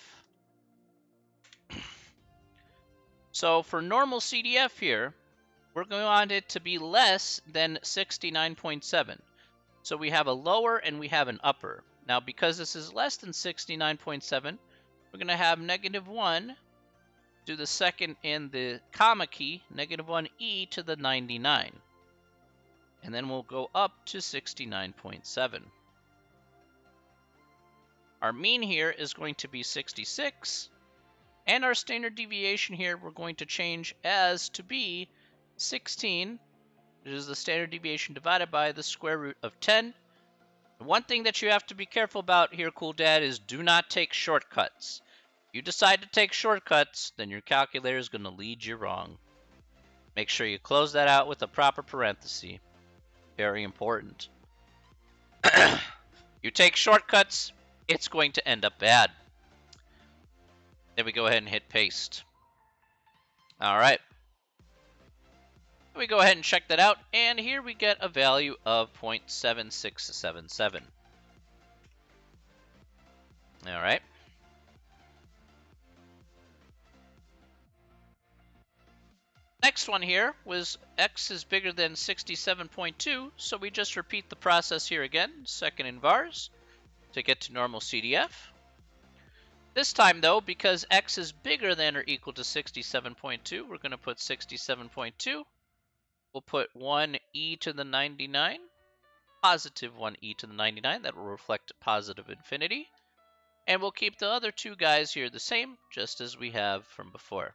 S1: So for normal CDF here, we're going to want it to be less than 69.7. So we have a lower and we have an upper. Now, because this is less than 69.7, we're going to have -1 to the second in the comma key, -1e to the 99. And then we'll go up to 69.7. Our mean here is going to be 66. And our standard deviation here, we're going to change as to be 16, which is the standard deviation divided by the square root of 10. One thing that you have to be careful about here, Cool Dad, is do not take shortcuts. If you decide to take shortcuts, then your calculator is going to lead you wrong. Make sure you close that out with a proper parenthesis. Very important. You take shortcuts, it's going to end up bad. Then we go ahead and hit paste. All right. We go ahead and check that out, and here we get a value of 0.7677. All right. Next one here was X is bigger than 67.2, so we just repeat the process here again, second in vars, to get to normal CDF. This time, though, because X is bigger than or equal to 67.2, we're going to put 67.2. We'll put 1e to the 99, positive 1e to the 99. That will reflect positive infinity. And we'll keep the other two guys here the same, just as we have from before.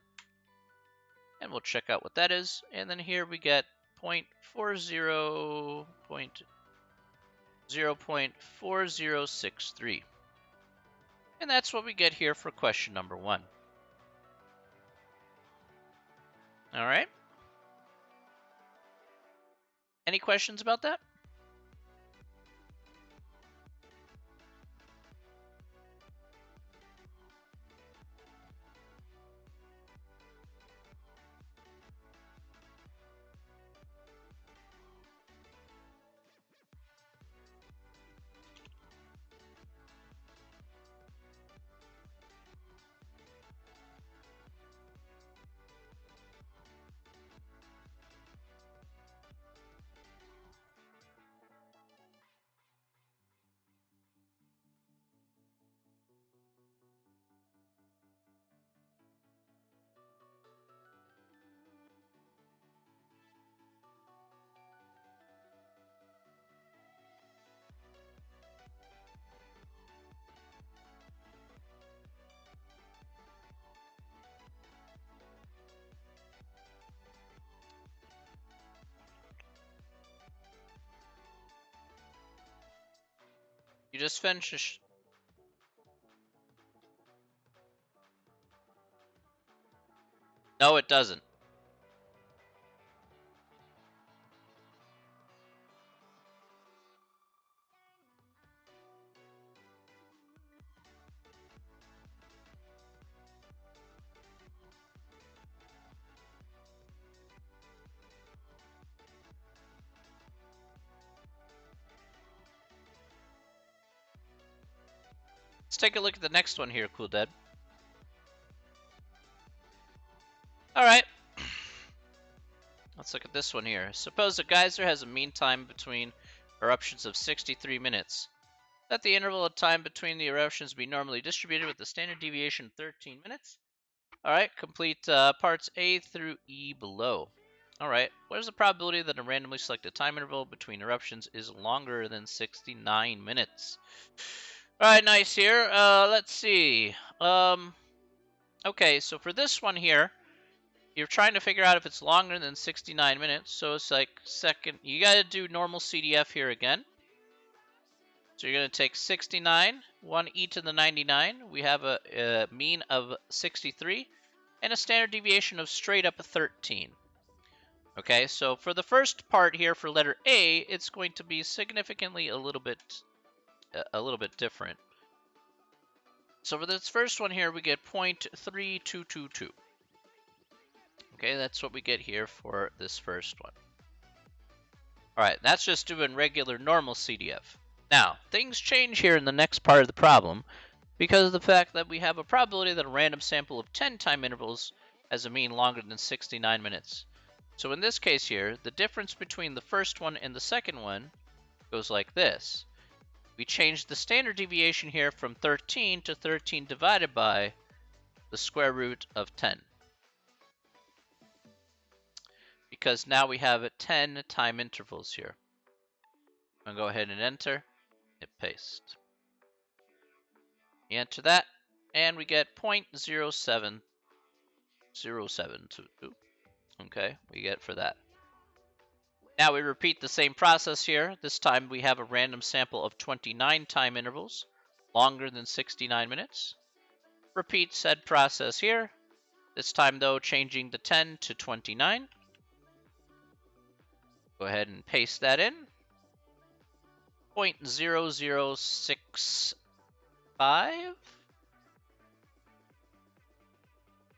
S1: And we'll check out what that is. And then here we get 0.4063. And that's what we get here for question number 1. All right. Any questions about that? You just finished. No, it doesn't. Let's take a look at the next one here, Cool Dad. All right. Let's look at this one here. Suppose a geyser has a mean time between eruptions of 63 minutes. Let the interval of time between the eruptions be normally distributed with the standard deviation of 13 minutes. All right, complete parts A through E below. All right, what is the probability that a randomly selected time interval between eruptions is longer than 69 minutes? All right, nice here. Let's see. Okay, so for this one here, you're trying to figure out if it's longer than 69 minutes. So it's like second. You got to do normal CDF here again. So you're going to take 69, 1e to the 99. We have a mean of 63. and a standard deviation of straight up 13. Okay, so for the first part here for letter A, it's going to be significantly a little bit different. So for this first one here, we get 0.3222. Okay, that's what we get here for this first one. All right, that's just doing regular normal CDF. Now, things change here in the next part of the problem because of the fact that we have a probability that a random sample of 10 time intervals has a mean longer than 69 minutes. So in this case here, the difference between the first one and the second one goes like this. We change the standard deviation here from 13 to 13 divided by the square root of 10. Because now we have 10 time intervals here. I'm going to go ahead and enter, hit paste. You enter that, and we get 0.070722. Okay, we get for that. Now we repeat the same process here. This time we have a random sample of 29 time intervals, longer than 69 minutes. Repeat said process here. This time though, changing the 10 to 29. Go ahead and paste that in. 0.0065.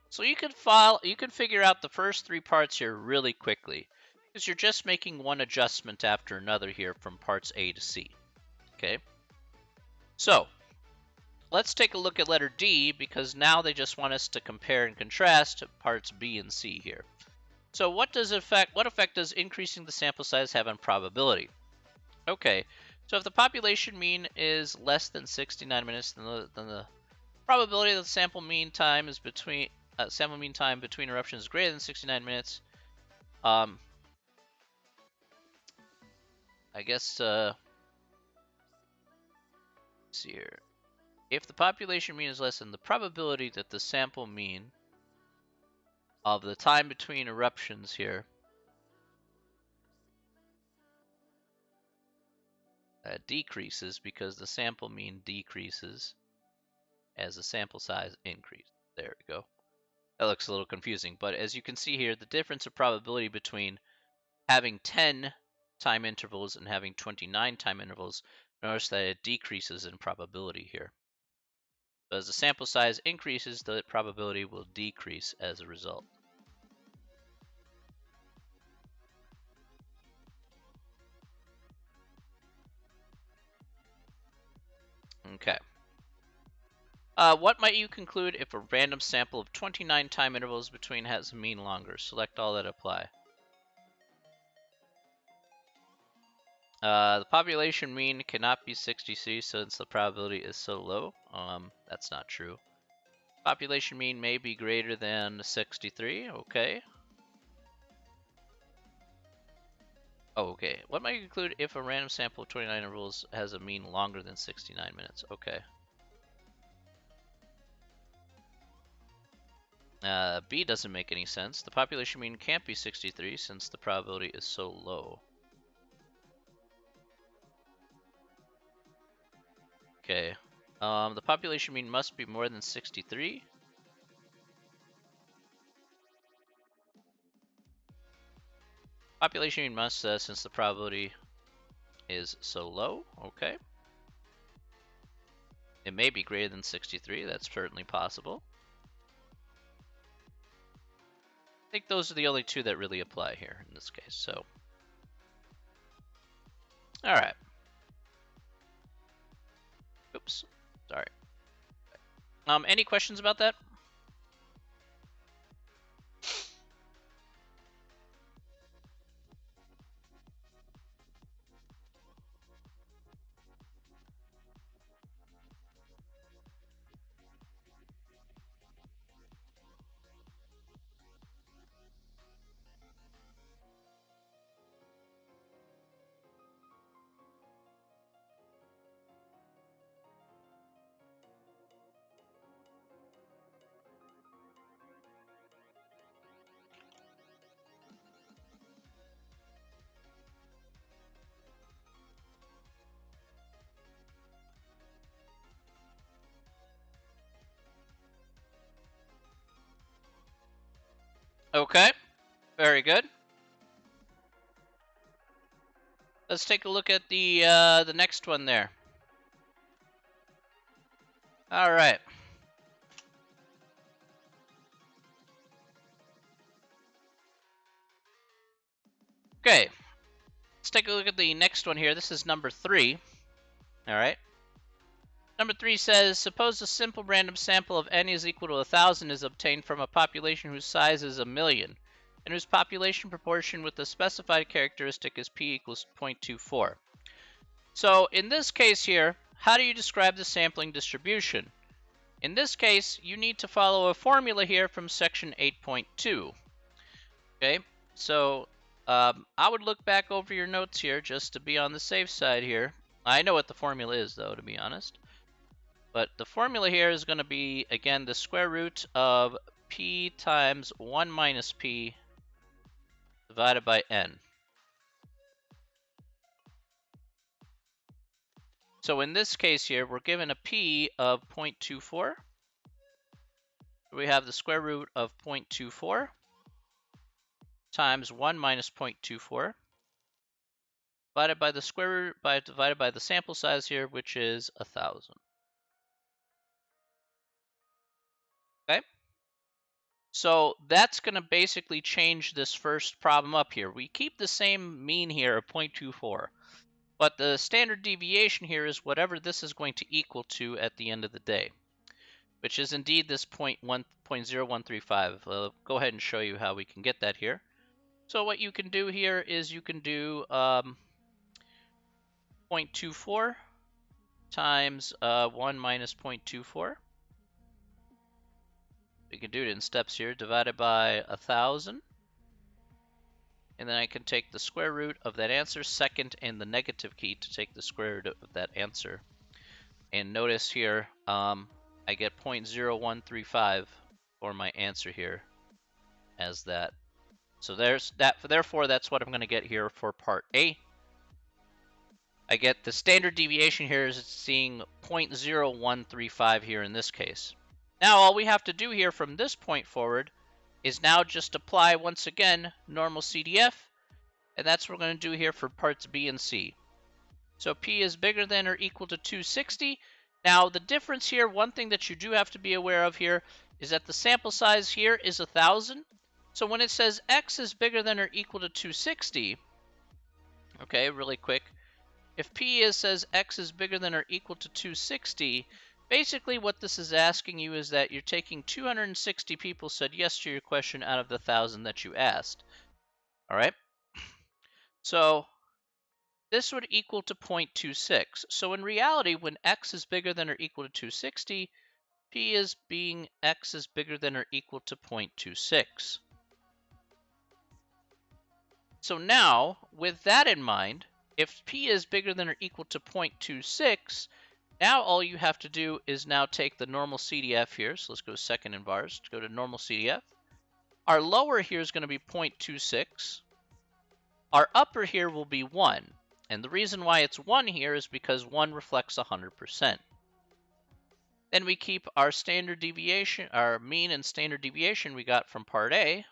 S1: So you can figure out the first three parts here really quickly, because you're just making one adjustment after another here from parts A to C. Okay. So let's take a look at letter D, because now they just want us to compare and contrast parts B and C here. So what effect does increasing the sample size have on probability? Okay, so if the population mean is less than 69 minutes, then the probability that the sample mean time between eruptions is greater than 69 minutes. I guess let's see here. If the population mean is less than the probability that the sample mean of the time between eruptions here decreases, because the sample mean decreases as the sample size increases. There we go. That looks a little confusing, but as you can see here, the difference of probability between having 10 time intervals and having 29 time intervals, notice that it decreases in probability here. So as the sample size increases, the probability will decrease as a result. Okay. What might you conclude if a random sample of 29 time intervals between has a mean longer? Select all that apply. The population mean cannot be 63 since the probability is so low. That's not true. Population mean may be greater than 63. Okay. Oh, okay. What might you conclude if a random sample of 29 intervals has a mean longer than 69 minutes? Okay. B doesn't make any sense. The population mean can't be 63 since the probability is so low. Okay. The population mean must be more than 63. Population mean must, since the probability is so low. Okay. It may be greater than 63. That's certainly possible. I think those are the only two that really apply here in this case. So, all right. Oops. Sorry. Any questions about that? Okay, very good. Let's take a look at the next one there. All right. Okay, let's take a look at the next one here. This is number 3. All right. Number 3 says, suppose a simple random sample of n is equal to 1,000 is obtained from a population whose size is 1,000,000, and whose population proportion with the specified characteristic is p equals 0.24. So in this case here, how do you describe the sampling distribution? In this case, you need to follow a formula here from section 8.2. Okay, so I would look back over your notes here just to be on the safe side here. I know what the formula is, though, to be honest. But the formula here is going to be, again, the square root of p times 1 minus p divided by n. So in this case here, we're given a p of 0.24. We have the square root of 0.24 times 1 minus 0.24 divided by the square root divided by the sample size here, which is 1,000. Okay? So that's going to basically change this first problem up here. We keep the same mean here of 0.24, but the standard deviation here is whatever this is going to equal to at the end of the day, which is indeed this 0.0135. I'll go ahead and show you how we can get that here. So what you can do here is you can do 0.24 times 1 minus 0.24. We can do it in steps here, divided by 1,000. And then I can take the square root of that answer, second and the negative key to take the square root of that answer. And notice here, I get 0.0135 for my answer here as that. So there's that. Therefore, that's what I'm going to get here for part A. I get the standard deviation here is seeing 0.0135 here in this case. Now all we have to do here from this point forward is now just apply once again normal CDF, and that's what we're going to do here for parts B and C. So P is bigger than or equal to 260. Now the difference here, one thing that you do have to be aware of here, is that the sample size here is 1,000. So when it says X is bigger than or equal to 260, okay, really quick, if P says X is bigger than or equal to 260, basically what this is asking you is that you're taking 260 people said yes to your question out of the 1,000 that you asked. All right? So this would equal to 0.26. So in reality, when X is bigger than or equal to 260, P is being X is bigger than or equal to 0.26. So now, with that in mind, if P is bigger than or equal to 0.26, now all you have to do is now take the normal CDF here. So let's go second in vars, go to normal CDF. Our lower here is going to be 0.26. Our upper here will be 1. And the reason why it's 1 here is because 1 reflects 100%. Then we keep our standard deviation, our mean and standard deviation we got from part A.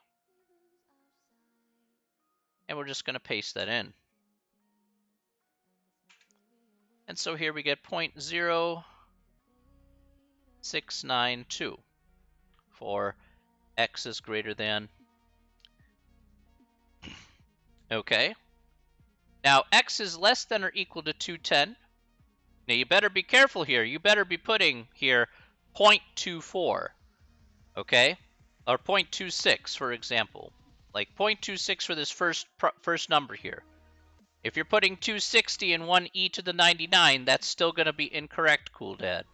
S1: And we're just going to paste that in. And so here we get 0.0692 for X is greater than. Okay. Now X is less than or equal to 210. Now you better be careful here. You better be putting here 0.24. Okay? Or 0.26, for example. Like 0.26 for this first number here. If you're putting 260 and 1 e to the 99, that's still going to be incorrect, Cool Dad.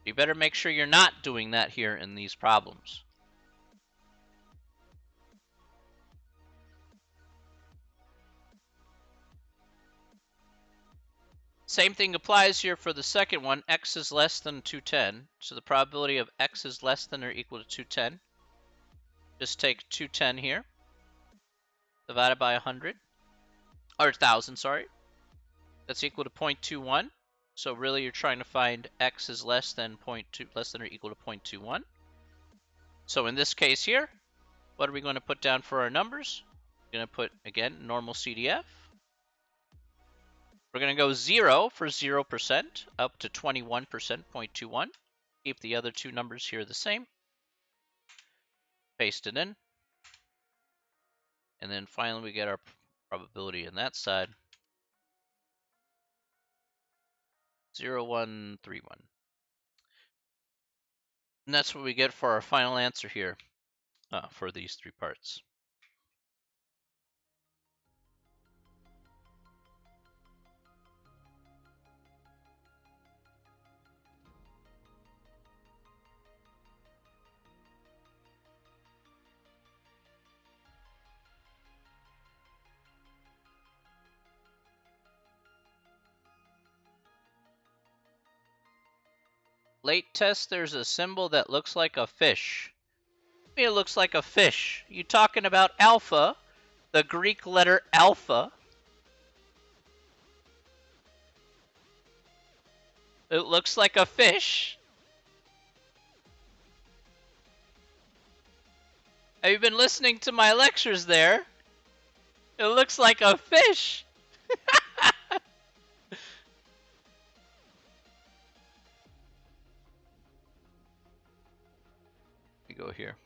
S1: You better make sure you're not doing that here in these problems. Same thing applies here for the second one. X is less than 210. So the probability of X is less than or equal to 210. Just take 210 here, divided by 100. Or 1,000, sorry. That's equal to 0.21. So really you're trying to find X is less than or equal to 0.21. So in this case here, What are we going to put down for our numbers? We're going to put, again, normal CDF. We're going to go 0 for 0% up to 21%, 0.21. Keep the other two numbers here the same. Paste it in. And then finally we get our probability on that side. 0.131. And that's what we get for our final answer here for these three parts. Late test, there's a symbol that looks like a fish. It looks like a fish. You talking about alpha, the Greek letter alpha. It looks like a fish. Have you been listening to my lectures there? It looks like a fish. We go here.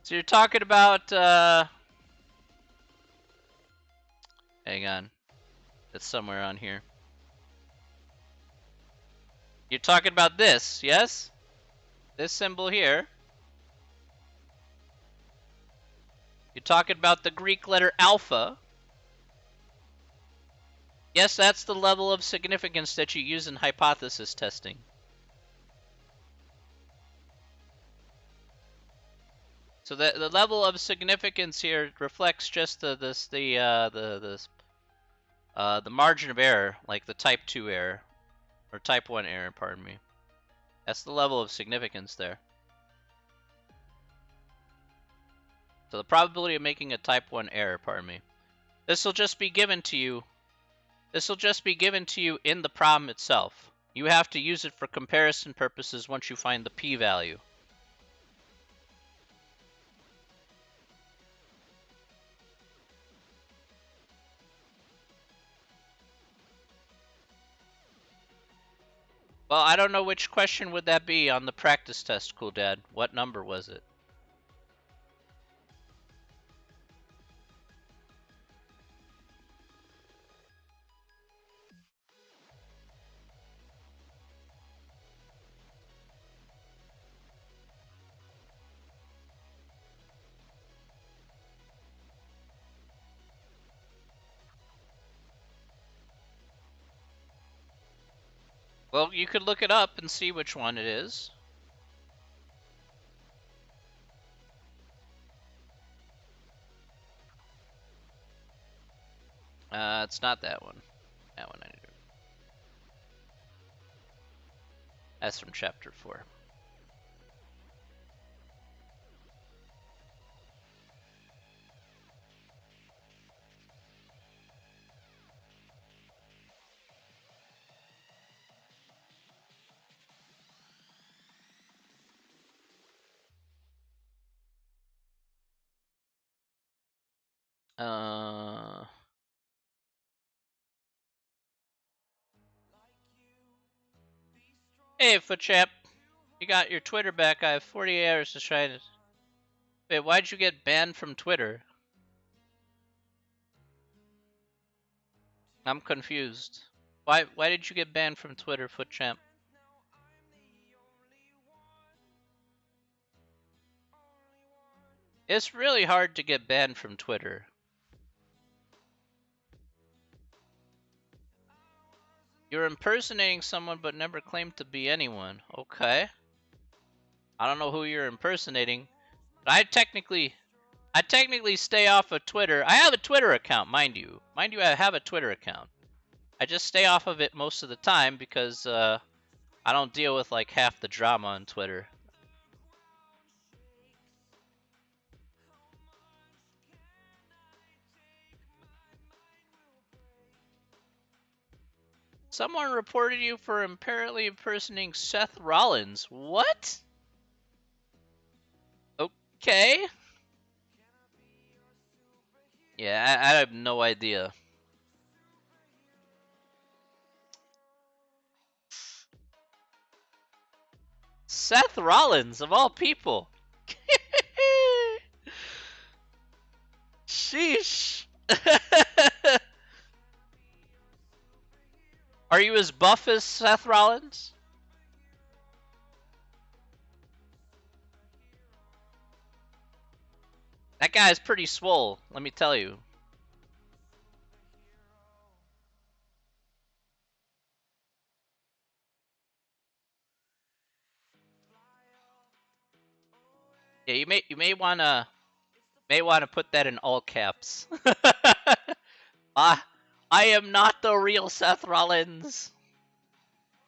S1: So you're talking about, hang on. It's somewhere on here. You're talking about this, yes? This symbol here. You're talking about the Greek letter alpha. Yes, that's the level of significance that you use in hypothesis testing. So the level of significance here reflects just the margin of error, like the type 2 error, or type 1 error, pardon me. That's the level of significance there. So the probability of making a type 1 error, pardon me. This will just be given to you. This will just be given to you in the problem itself. You have to use it for comparison purposes once you find the p-value. Well, I don't know which question would that be on the practice test, Cool Dad. What number was it? Well, you could look it up and see which one it is. It's not that one. That one I need to... That's from chapter 4. Hey, Footchap. You got your Twitter back. I have 48 hours to try to... Wait, why'd you get banned from Twitter? I'm confused. Why did you get banned from Twitter, Footchamp? It's really hard to get banned from Twitter. You're impersonating someone but never claimed to be anyone. Okay. I don't know who you're impersonating, but I technically stay off of Twitter. I have a Twitter account, mind you. Mind you, I have a Twitter account. I just stay off of it most of the time because I don't deal with like half the drama on Twitter. Someone reported you for apparently impersonating Seth Rollins. What? Okay. Yeah, I have no idea. Seth Rollins, of all people. Sheesh. Are you as buff as Seth Rollins? That guy is pretty swole, let me tell you. Yeah, you may wanna put that in all caps. I am not the real Seth Rollins.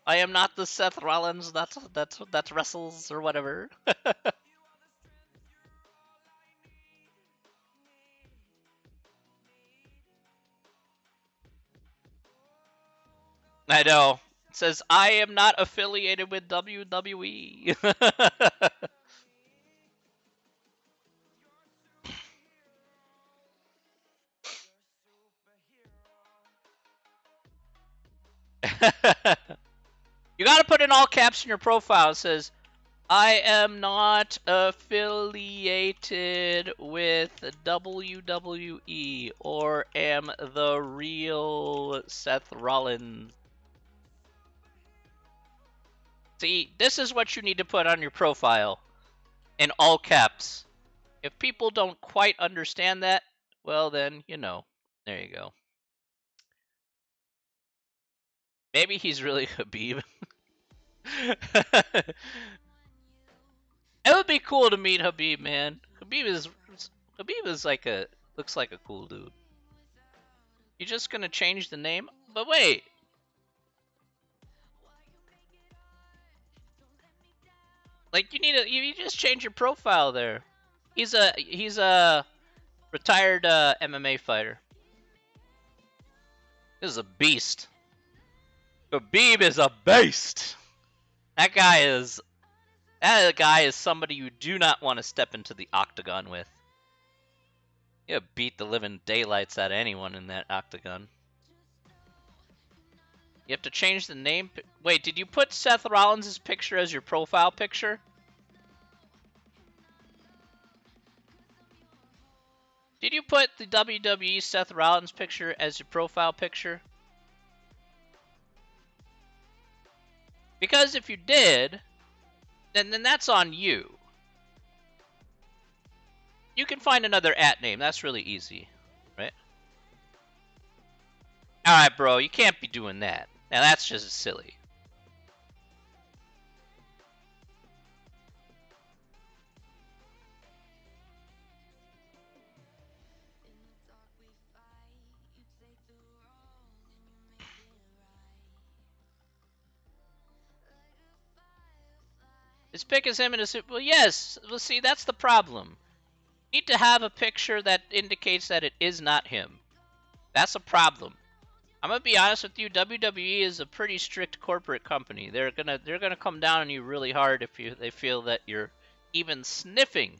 S1: I am not the Seth Rollins that wrestles or whatever. I know. It says I am not affiliated with WWE. You gotta put in all caps in your profile. It says, I am not affiliated with WWE or am the real Seth Rollins. See, this is what you need to put on your profile in all caps. If people don't quite understand that, well then, there you go. Maybe he's really Khabib. It would be cool to meet Khabib, man. Khabib is looks like a cool dude. You just gonna change the name? But wait. Like you just change your profile there. He's a retired MMA fighter. This is a beast. Khabib is a beast. That guy is somebody you do not want to step into the octagon with. You beat the living daylights out of anyone in that octagon. You have to change the name. Wait, did you put Seth Rollins' picture as your profile picture? Did you put the WWE Seth Rollins picture as your profile picture? Because if you did, then that's on you. You can find another @name. That's really easy, right? Alright, bro, you can't be doing that. Now that's just silly. His pic is him in a suit. Well, yes. Well, see, that's the problem. You need to have a picture that indicates that it is not him. That's a problem. I'm gonna be honest with you. WWE is a pretty strict corporate company. They're gonna come down on you really hard if they feel that you're even sniffing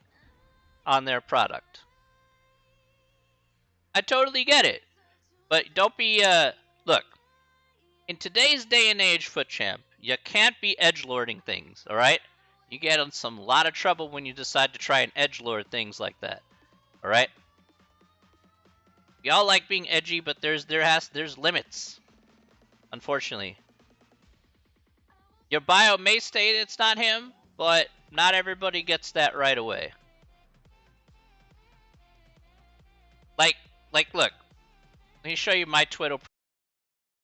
S1: on their product. I totally get it, but don't be look. In today's day and age, Foot Champ, you can't be edgelording things. All right. You get in some lot of trouble when you decide to try and edgelord things like that. All right? Y'all like being edgy, but there's limits. Unfortunately. Your bio may state it's not him, but not everybody gets that right away. Like look. Let me show you my Twitter